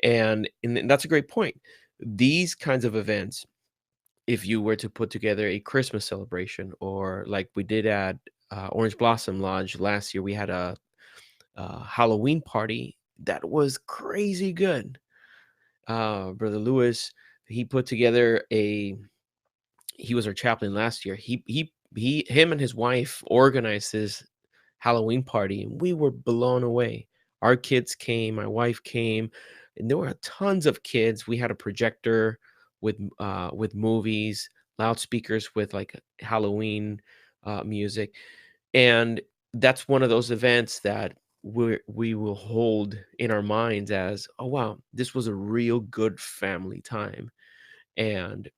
[SPEAKER 3] And that's a great point. These kinds of events, if you were to put together a Christmas celebration, or like we did at Orange Blossom Lodge last year, we had a Halloween party that was crazy good. Brother Lewis, he put together he was our chaplain last year. Him and his wife organized this Halloween party, and we were blown away. Our kids came, my wife came, and there were tons of kids. We had a projector with movies, loudspeakers with like Halloween music, and that's one of those events that we will hold in our minds as, oh wow, this was a real good family time. And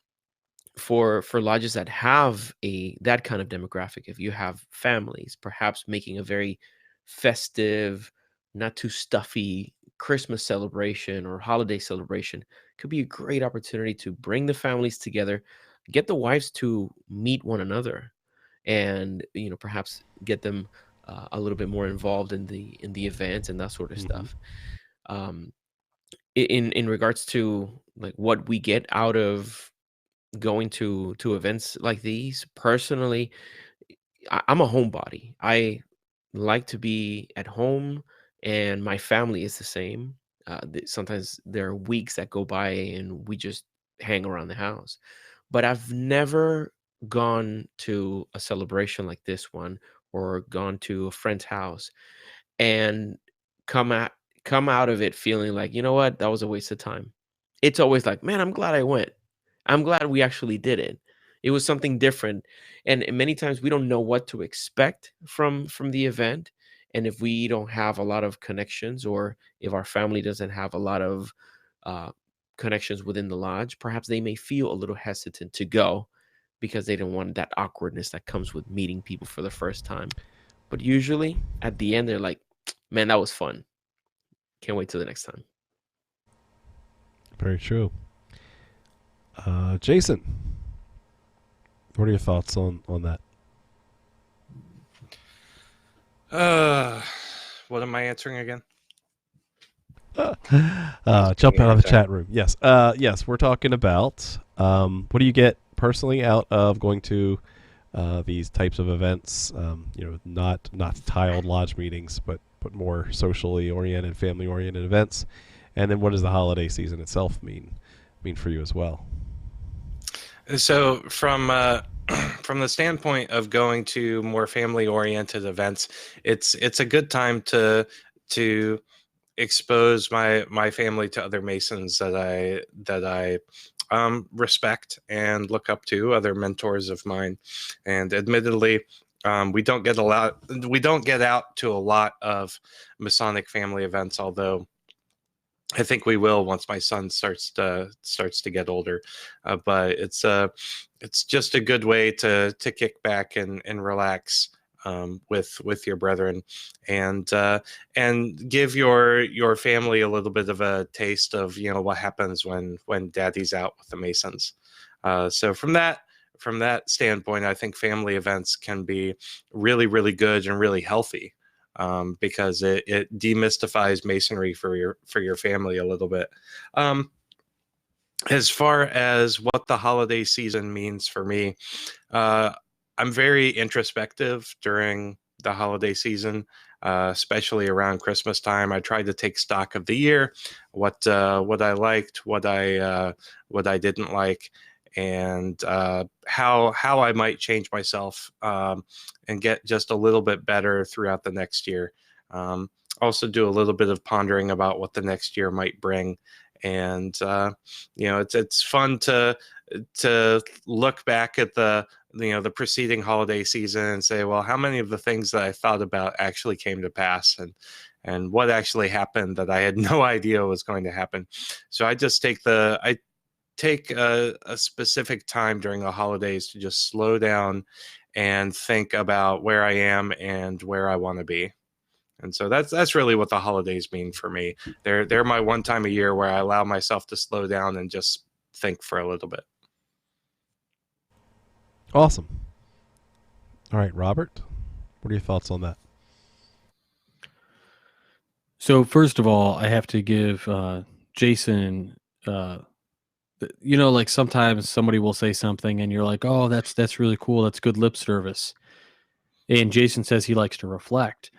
[SPEAKER 3] for lodges that have that kind of demographic, if you have families perhaps making a very festive, not too stuffy Christmas celebration or holiday celebration, could be a great opportunity to bring the families together, get the wives to meet one another, and perhaps get them a little bit more involved in the event and that sort of
[SPEAKER 1] Mm-hmm.
[SPEAKER 3] stuff. um in regards to like what we get out of going to events like these, personally, I'm a homebody. I like to be at home, and my family is the same. Sometimes there are weeks that go by and we just hang around the house, but I've never gone to a celebration like this one, or gone to a friend's house and come out come out of it feeling like, you know what, that was a waste of time. It's always like, man, I'm glad I went. I'm glad we actually did it. It was something different. And many times we don't know what to expect from the event. And if we don't have a lot of connections, or if our family doesn't have a lot of connections within the lodge, perhaps they may feel a little hesitant to go because they don't want that awkwardness that comes with meeting people for the first time. But usually at the end, they're like, man, that was fun. Can't wait till the next time.
[SPEAKER 1] Very true. Jason, what are your thoughts on that?
[SPEAKER 4] What am I answering again?
[SPEAKER 1] Jump out of the chat room. Yes. Yes, we're talking about what do you get personally out of going to these types of events? Not tiled lodge meetings, but more socially oriented, family oriented events. And then what does the holiday season itself mean for you as well?
[SPEAKER 4] So from the standpoint of going to more family oriented events, it's a good time to expose my family to other Masons that I respect and look up to, other mentors of mine. And admittedly, we don't get out to a lot of Masonic family events, although I think we will once my son starts to get older. But it's just a good way to kick back and relax with your brethren, and give your family a little bit of a taste of what happens when daddy's out with the Masons. So from that standpoint, I think family events can be really, really good and really healthy, because it demystifies Masonry for your family a little bit. As far as what the holiday season means for me, I'm very introspective during the holiday season, especially around Christmas time. I try to take stock of the year, what I liked, what I didn't like, and how I might change myself, and get just a little bit better throughout the next year. Also do a little bit of pondering about what the next year might bring. And it's fun to look back at the preceding holiday season and say, well, how many of the things that I thought about actually came to pass, and what actually happened that I had no idea was going to happen. So I just take a specific time during the holidays to just slow down and think about where I am and where I want to be. And so that's really what the holidays mean for me. They're my one time a year where I allow myself to slow down and just think for a little bit.
[SPEAKER 1] Awesome. All right, Robert, what are your thoughts on that?
[SPEAKER 5] So first of all, I have to give Jason, like sometimes somebody will say something and you're like, oh, that's really cool. That's good lip service. And Jason says he likes to reflect.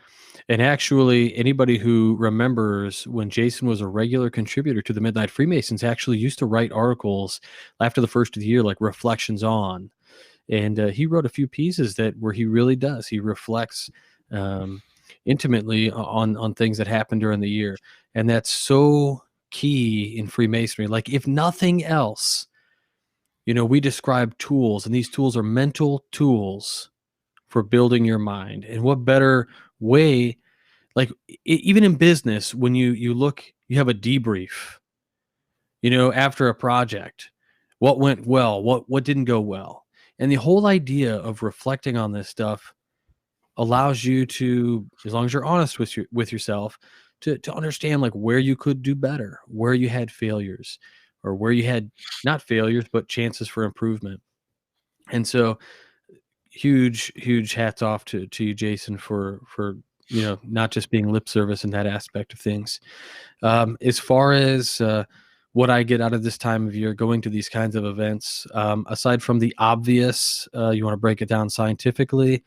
[SPEAKER 5] And actually, anybody who remembers when Jason was a regular contributor to the Midnight Freemasons actually used to write articles after the first of the year, like reflections on. And he wrote a few pieces where he really does. He reflects intimately on things that happened during the year. And that's so key in Freemasonry. Like, if nothing else, we describe tools, and these tools are mental tools for building your mind. And what better way, like even in business, when you look, you have a debrief, after a project, what went well, what didn't go well. And the whole idea of reflecting on this stuff allows you to, as long as you're honest with yourself, to understand like where you could do better, where you had failures, or where you had not failures, but chances for improvement. And so huge hats off to you, Jason, for not just being lip service in that aspect of things. As far as what I get out of this time of year going to these kinds of events, aside from the obvious, you want to break it down scientifically,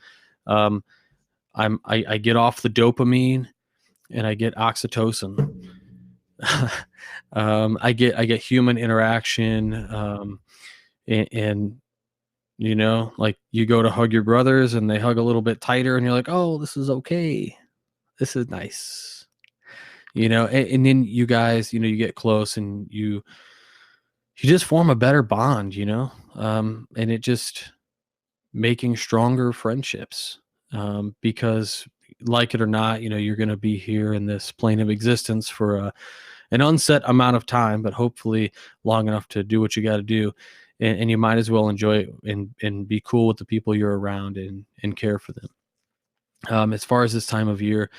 [SPEAKER 5] I get off the dopamine and I get oxytocin. I get human interaction, and like you go to hug your brothers and they hug a little bit tighter and you're like, oh, this is okay. This is nice. And then you guys, you get close and you just form a better bond, and it just making stronger friendships, because like it or not, you're going to be here in this plane of existence for an unset amount of time, but hopefully long enough to do what you got to do. And you might as well enjoy it and be cool with the people you're around and care for them. As far as this time of year,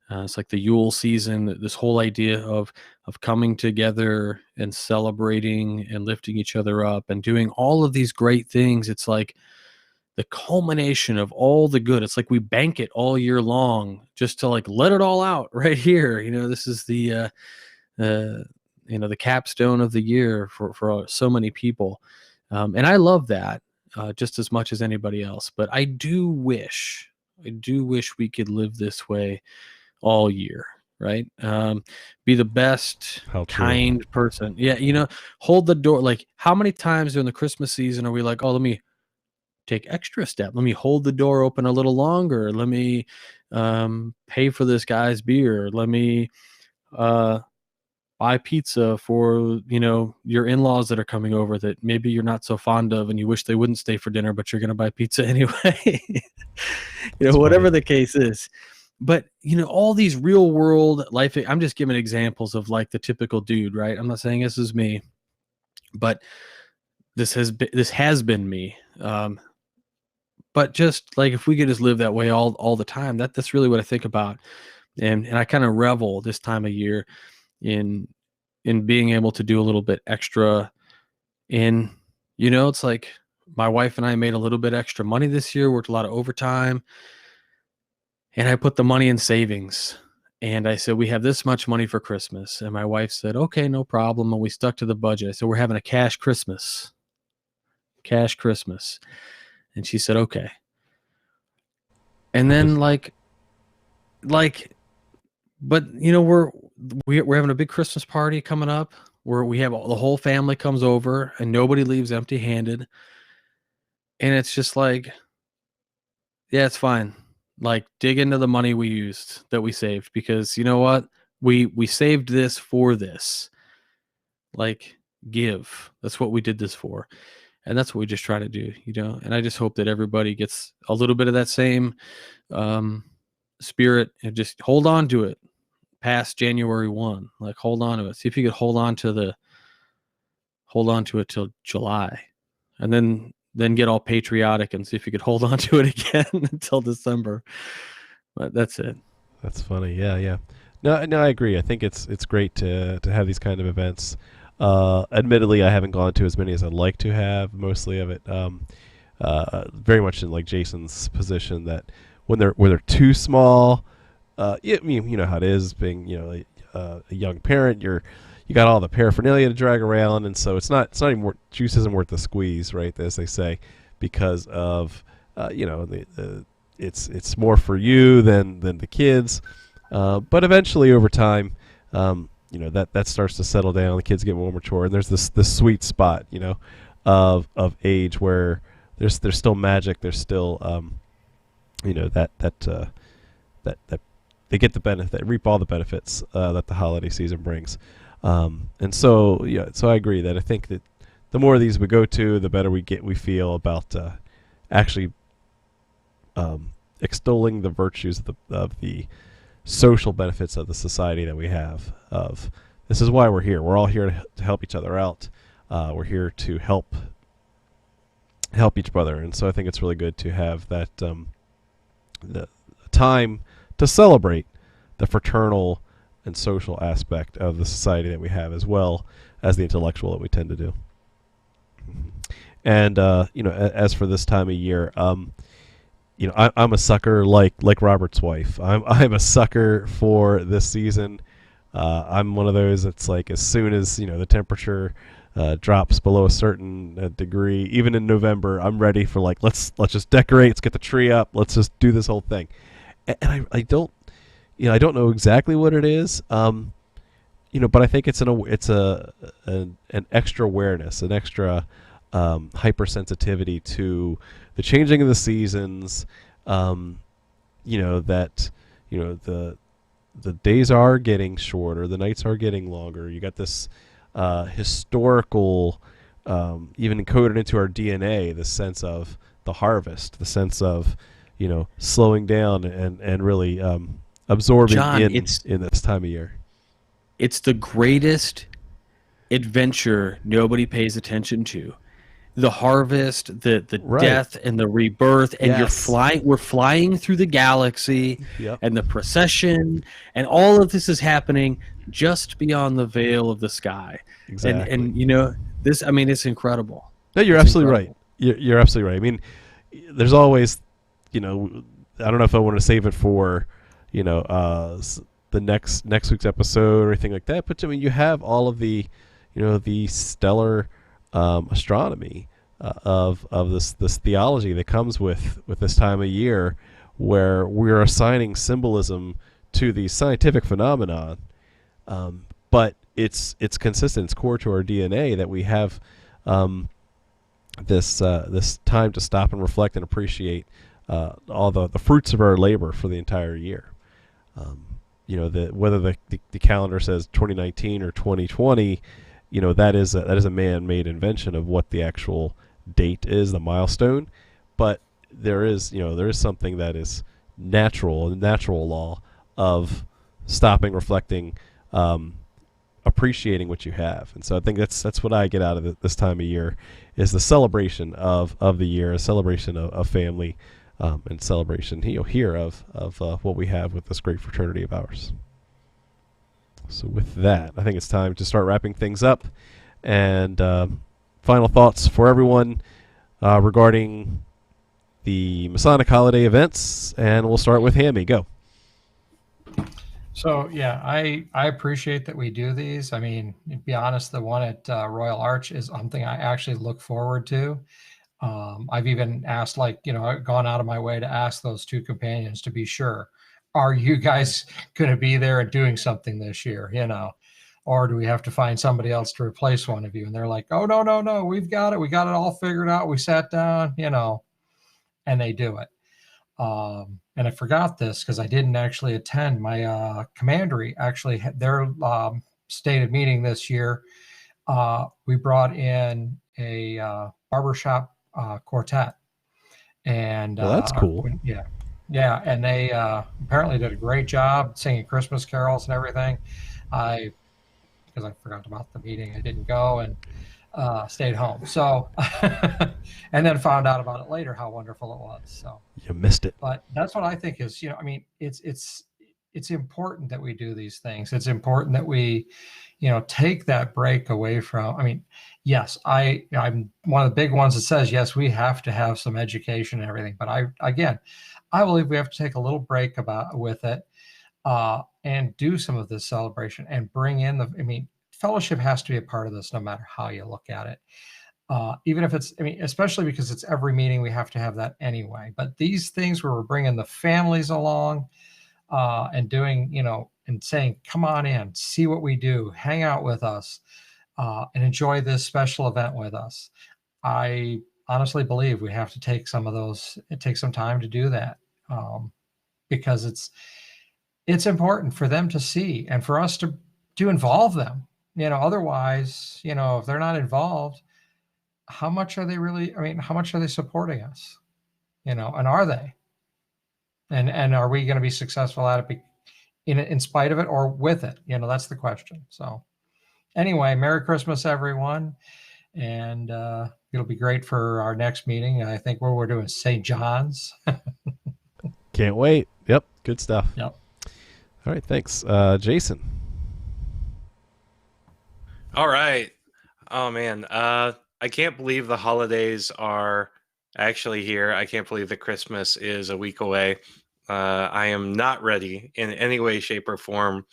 [SPEAKER 5] it's like the Yule season, this whole idea of coming together and celebrating and lifting each other up and doing all of these great things. It's like the culmination of all the good. It's like we bank it all year long just to like let it all out right here. This is the the capstone of the year for so many people. And I love that just as much as anybody else. But I do wish we could live this way all year, right? Be the best
[SPEAKER 1] How true.
[SPEAKER 5] kind person. Yeah, hold the door. Like, how many times during the Christmas season are we like, oh, let me take extra step. Let me hold the door open a little longer. Let me pay for this guy's beer. Let me buy pizza for, your in-laws that are coming over that maybe you're not so fond of and you wish they wouldn't stay for dinner, but you're going to buy pizza anyway. Whatever the case is. But, all these real world life, I'm just giving examples of like the typical dude, right? I'm not saying this is me, but this has been me. But just like, if we could just live that way all the time, that's really what I think about. And I kind of revel this time of year in being able to do a little bit extra it's like my wife and I made a little bit extra money this year, worked a lot of overtime, and I put the money in savings. And I said, we have this much money for Christmas. And my wife said, okay, no problem. And we stuck to the budget. I said, we're having a cash Christmas. And she said, okay. And then but we're having a big Christmas party coming up where we have the whole family comes over and nobody leaves empty handed. And it's just like, yeah, it's fine. Like, dig into the money we used that we saved, because you know what? We saved this for this. Like, give. That's what we did this for. And that's what we just try to do, and I just hope that everybody gets a little bit of that same spirit and just hold on to it past January 1. Like, hold on to it. See if you could hold on to it till July, and then get all patriotic and see if you could hold on to it again until December. But that's it.
[SPEAKER 1] That's funny. Yeah. No, I agree. I think it's great to have these kind of events. Admittedly, I haven't gone to as many as I'd like to have. Mostly of it, very much in like Jason's position, that when they're too small, you know how it is being a young parent. You got all the paraphernalia to drag around, and so it's not even worth, juice isn't worth the squeeze, right? As they say, because of it's more for you than the kids. But eventually, over time, that starts to settle down. The kids get more mature, and there's this sweet spot, of age where there's still magic. There's still that they get the benefit, reap all the benefits that the holiday season brings. And so I agree that I think that the more of these we go to, the better we feel about actually extolling the virtues of the social benefits of the society that we have. This is why we're here. We're all here to help each other out. We're here to help each other, and so I think it's really good to have that the time to celebrate the fraternal and social aspect of the society that we have, as well as the intellectual that we tend to do. And as for this time of year, I'm a sucker like Robert's wife. I'm a sucker for this season. I'm one of those that's like, as soon as the temperature drops below a certain degree, even in November, I'm ready for let's just decorate, let's get the tree up, let's just do this whole thing. And I don't know exactly what it is, but I think it's an extra awareness, an extra hypersensitivity to the changing of the seasons. The days are getting shorter, the nights are getting longer. You got this historical, even encoded into our DNA, the sense of the harvest, the sense of slowing down and really absorbing
[SPEAKER 5] John,
[SPEAKER 1] in this time of year.
[SPEAKER 5] it's the greatest adventure nobody pays attention to. The harvest, the
[SPEAKER 1] Right.
[SPEAKER 5] death, and the rebirth, and
[SPEAKER 1] Yes.
[SPEAKER 5] we're flying through the galaxy,
[SPEAKER 1] Yep.
[SPEAKER 5] and the procession, and all of this is happening just beyond the veil of the sky.
[SPEAKER 1] Exactly.
[SPEAKER 5] And you know, this, I mean, it's incredible.
[SPEAKER 1] No, you're
[SPEAKER 5] It's
[SPEAKER 1] absolutely
[SPEAKER 5] incredible.
[SPEAKER 1] right. You're absolutely right. I mean, there's always, you know, I don't know if I want to save it for, you know, the next week's episode or anything like that. But I mean, you have all of the, you know, the stellar astronomy of this theology that comes with this time of year, where we're assigning symbolism to the scientific phenomenon, but it's consistent. It's core to our DNA that we have this time to stop and reflect and appreciate all the fruits of our labor for the entire year. You know, whether the calendar says 2019 or 2020, you know, that is a man-made invention of what the actual date is, the milestone. But there is something that is natural, a natural law of stopping, reflecting, appreciating what you have. And so I think that's what I get out of this time of year, is the celebration of the year, a celebration of family, and celebration here of what we have with this great fraternity of ours. So with that, I think it's time to start wrapping things up. And final thoughts for everyone regarding the Masonic holiday events, and we'll start with Hammy. Go.
[SPEAKER 2] So yeah, I appreciate that we do these. I mean, to be honest, the one at Royal Arch is something I actually look forward to. I've even asked, like, you know, I've gone out of my way to ask those two companions to be sure, are you guys going to be there and doing something this year, you know, or do we have to find somebody else to replace one of you? And they're like, oh, no, we've got it. We got it all figured out. We sat down, you know, and they do it. And I forgot this because I didn't actually attend. My commandery actually had their stated meeting this year. We brought in a barbershop quartet, and
[SPEAKER 1] Well, that's cool.
[SPEAKER 2] yeah, and they apparently did a great job singing Christmas carols and everything. Because I forgot about the meeting, I didn't go and stayed home. So, and then found out about it later how wonderful it was. So
[SPEAKER 1] You missed it.
[SPEAKER 2] but that's what I think is, you know, I mean, it's important that we do these things. It's important that we, you know, take that break away from, I mean, yes, I'm one of the big ones that says, yes, we have to have some education and everything. But I believe we have to take a little break with it and do some of this celebration and bring in I mean, fellowship has to be a part of this no matter how you look at it. Even if it's, I mean, especially because it's every meeting, we have to have that anyway. But these things where we're bringing the families along and doing, you know, and saying, come on in, see what we do, hang out with us, and enjoy this special event with us. I honestly believe we have to take some of those, it takes some time to do that because it's important for them to see and for us to involve them. You know, otherwise, you know, if they're not involved, how much are they really, I mean, how much are they supporting us, you know, and are they, and are we going to be successful at it in spite of it or with it? You know, that's the question. So anyway, Merry Christmas, everyone. And it'll be great for our next meeting. I think we're doing St. John's.
[SPEAKER 1] Can't wait. Yep. Good stuff.
[SPEAKER 2] Yep.
[SPEAKER 1] All right. Thanks. Jason.
[SPEAKER 4] All right. Oh man, I can't believe the holidays are actually here. I can't believe that Christmas is a week away. I am not ready in any way, shape, or form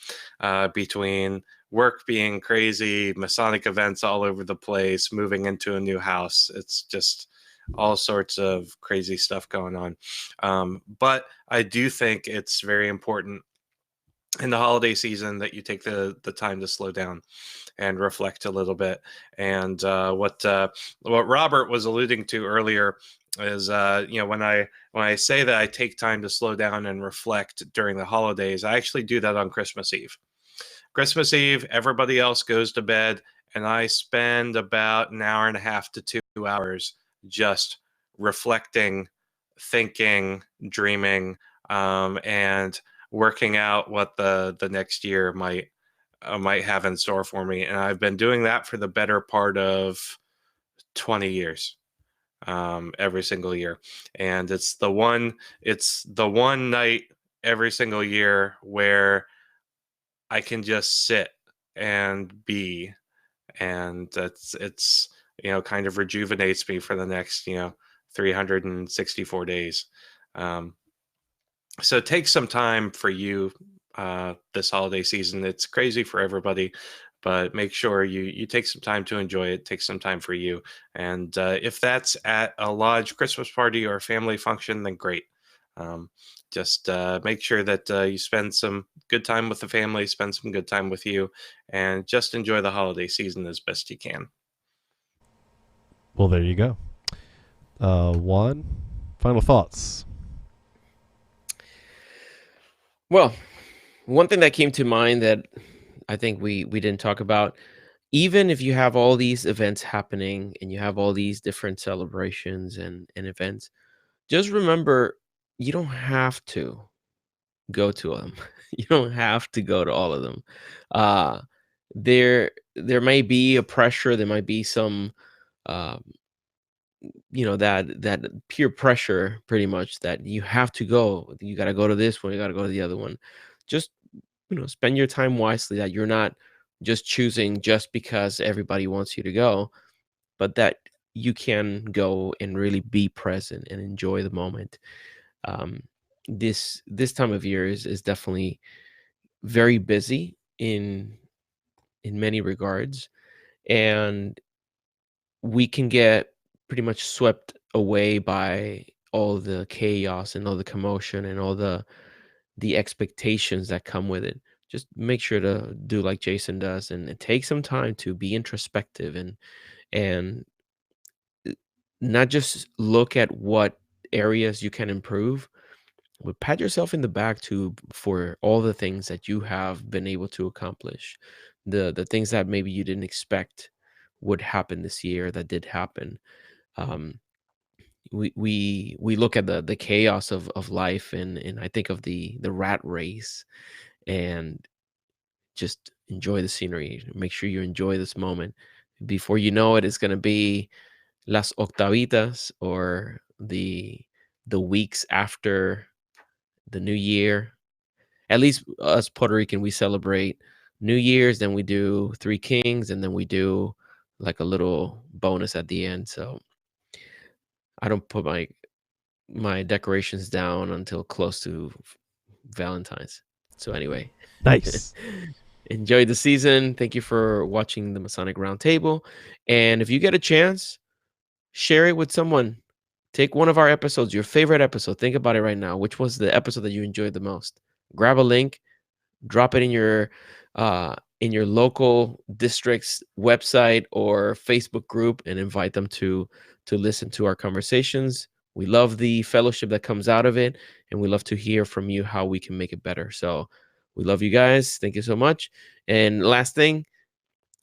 [SPEAKER 4] between work being crazy, Masonic events all over the place, moving into a new house. It's just all sorts of crazy stuff going on. But I do think it's very important in the holiday season that you take the time to slow down and reflect a little bit. And what Robert was alluding to earlier is, you know, when I say that I take time to slow down and reflect during the holidays, I actually do that on Christmas Eve. Christmas Eve, everybody else goes to bed, and I spend about an hour and a half to 2 hours just reflecting, thinking, dreaming, and working out what the next year might might have in store for me. And I've been doing that for the better part of 20 years, every single year. And it's the one night every single year where I can just sit and be, and it's kind of rejuvenates me for the next 364 days. So take some time for you this holiday season. It's crazy for everybody, but make sure you take some time to enjoy it. Take some time for you, and if that's at a lodge Christmas party or a family function, then great. Just make sure that you spend some good time with the family, spend some good time with you, and just enjoy the holiday season as best you can.
[SPEAKER 1] Well, there you go. Juan, final thoughts.
[SPEAKER 3] Well, one thing that came to mind that I think we didn't talk about, even if you have all these events happening and you have all these different celebrations and events, just remember you don't have to go to them. You don't have to go to all of them. Uh, there may be a pressure, there might be some um, that peer pressure pretty much that you have to go. You got to go to this one, you got to go to the other one. Just spend your time wisely, that you're not just choosing just because everybody wants you to go, but that you can go and really be present and enjoy the moment. um, this time of year is definitely very busy in many regards, and we can get pretty much swept away by all the chaos and all the commotion and all the expectations that come with it. Just make sure to do like Jason does, and take some time to be introspective and not just look at what areas you can improve, but pat yourself in the back too for all the things that you have been able to accomplish, the things that maybe you didn't expect would happen this year that did happen. um we look at the chaos of life, and I think of the rat race, and just enjoy the scenery. Make sure you enjoy this moment. Before you know it, it's going to be las octavitas, or the weeks after the new year. At least us Puerto Rican, we celebrate New Year's, then we do Three Kings, and then we do like a little bonus at the end. So I don't put my decorations down until close to Valentine's. So anyway,
[SPEAKER 1] Nice.
[SPEAKER 3] enjoy the season. Thank you for watching the Masonic Roundtable. And if you get a chance, share it with someone. Take one of our episodes, your favorite episode. Think about it right now. Which was the episode that you enjoyed the most? Grab a link, drop it in your local district's website or Facebook group, and invite them to listen to our conversations. We love the fellowship that comes out of it, and we love to hear from you how we can make it better. So we love you guys. Thank you so much. And last thing,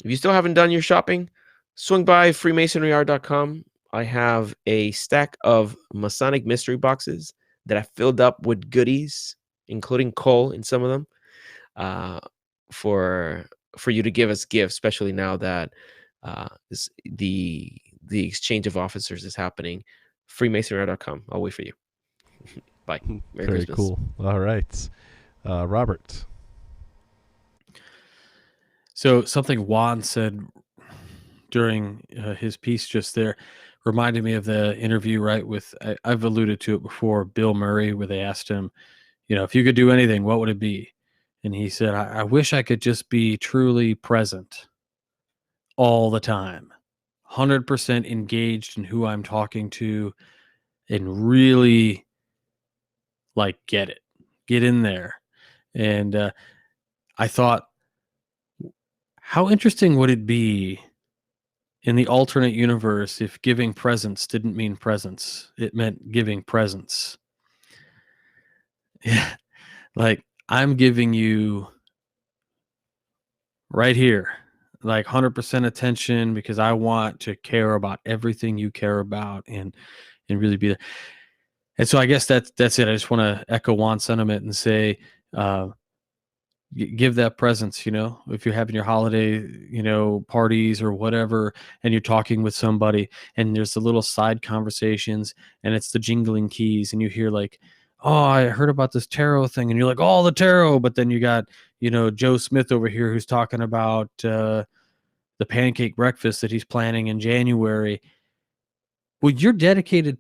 [SPEAKER 3] if you still haven't done your shopping, swing by freemasonryart.com. I have a stack of Masonic mystery boxes that I filled up with goodies, including coal in some of them, uh, for you to give us gifts, especially now that the exchange of officers is happening. Freemasonry.com. I'll wait for you. Bye. Merry
[SPEAKER 1] Very
[SPEAKER 3] Christmas.
[SPEAKER 1] cool. All right. Robert.
[SPEAKER 5] So something Juan said during his piece just there reminded me of the interview, right? I've alluded to it before, Bill Murray, where they asked him, if you could do anything, what would it be? And he said, I wish I could just be truly present all the time, 100% engaged in who I'm talking to, and really like get in there. And I thought, how interesting would it be in the alternate universe if giving presents didn't mean presents? It meant giving presents. Yeah. Like, I'm giving you right here, like 100% attention, because I want to care about everything you care about and really be there. And so I guess that's it. I just want to echo Juan's sentiment and say, give that presence, if you're having your holiday, parties or whatever, and you're talking with somebody and there's the little side conversations and it's the jingling keys and you hear like, oh, I heard about this tarot thing. And you're like, oh, the tarot. But then you got, Joe Smith over here who's talking about the pancake breakfast that he's planning in January. Well, you're dedicated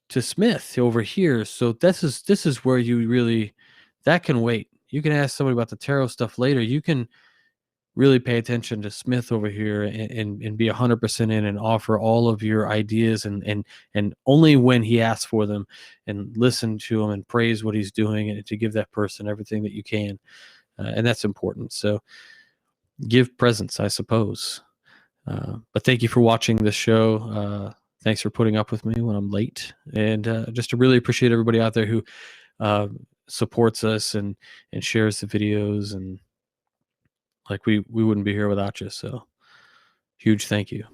[SPEAKER 5] to Smith over here. So this is where you really, that can wait. You can ask somebody about the tarot stuff later. You can really pay attention to Smith over here and be 100% in and offer all of your ideas and only when he asks for them, and listen to him and praise what he's doing and to give that person everything that you can. And that's important. So give presents, I suppose. But thank you for watching this show. Thanks for putting up with me when I'm late. And just to really appreciate everybody out there who supports us and shares the videos, and like we wouldn't be here without you. So huge thank you.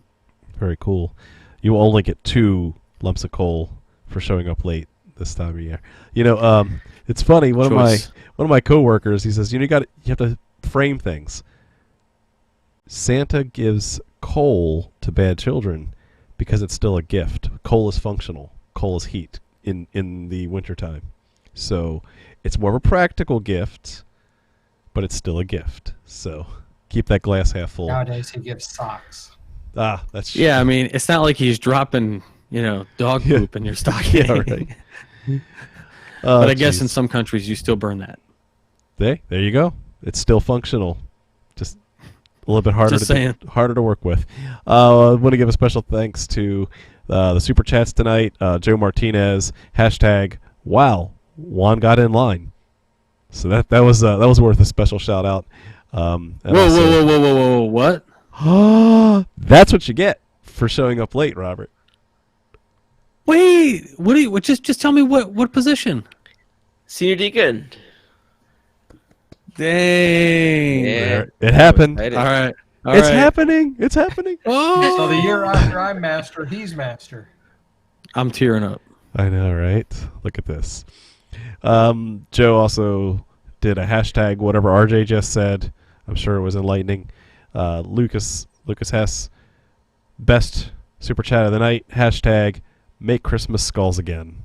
[SPEAKER 1] Very cool. You only get 2 lumps of coal for showing up late this time of year. It's funny. One of my coworkers, he says, you have to frame things. Santa gives coal to bad children because it's still a gift. Coal is functional. Coal is heat in the wintertime. So it's more of a practical gift, but it's still a gift. So keep that glass half full.
[SPEAKER 2] Nowadays, he gives socks.
[SPEAKER 1] That's
[SPEAKER 5] Yeah, I mean, it's not like he's dropping, dog poop in your stocking.
[SPEAKER 1] Yeah, right.
[SPEAKER 5] But I guess in some countries you still burn that.
[SPEAKER 1] There you go. It's still functional. Just a little bit harder to work with. I want to give a special thanks to the super chats tonight. Joe Martinez, hashtag wow, Juan got in line. So that was worth a special shout out.
[SPEAKER 5] Whoa, what?
[SPEAKER 1] That's what you get for showing up late, Robert.
[SPEAKER 5] Wait, what do you just tell me what position?
[SPEAKER 3] Senior deacon.
[SPEAKER 5] Dang.
[SPEAKER 3] Yeah.
[SPEAKER 1] It happened.
[SPEAKER 5] All right.
[SPEAKER 1] It's happening. It's happening.
[SPEAKER 5] Oh.
[SPEAKER 2] So the year after I'm master, he's master.
[SPEAKER 5] I'm tearing up.
[SPEAKER 1] I know, right? Look at this. Joe also did a hashtag whatever RJ just said. I'm sure it was enlightening. Lucas Hess, best super chat of the night. Hashtag make Christmas skulls again.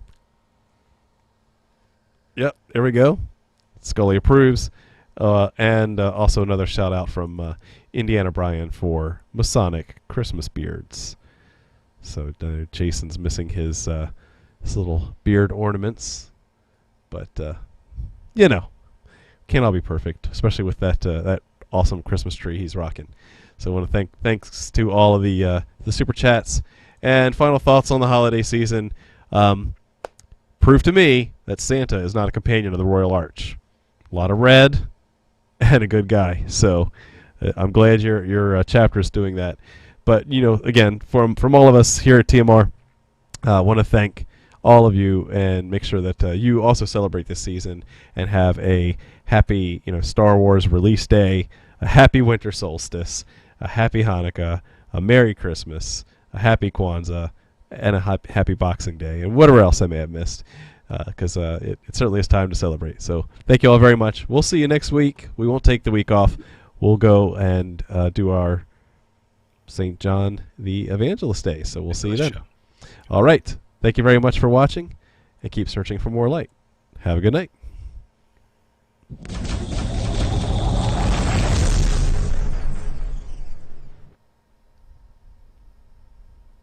[SPEAKER 1] Yep, there we go. Scully approves. And also another shout out from Indiana Bryan for Masonic Christmas beards. So Jason's missing his little beard ornaments, but can't all be perfect, especially with that awesome Christmas tree he's rocking. So I want to thanks to all of the super chats and final thoughts on the holiday season. Prove to me that Santa is not a companion of the Royal Arch. A lot of red and a good guy. So I'm glad your chapter is doing that. But again, from all of us here at TMR, I want to thank all of you and make sure that you also celebrate this season and have a happy Star Wars release day, a happy winter solstice, a happy Hanukkah, a Merry Christmas, a happy Kwanzaa, and a happy Boxing Day, and whatever else I may have missed, because it certainly is time to celebrate. So thank you all very much. We'll see you next week. We won't take the week off. We'll go and do our St. John the Evangelist Day. So we'll see you then. All right. Thank you very much for watching, and keep searching for more light. Have a good night.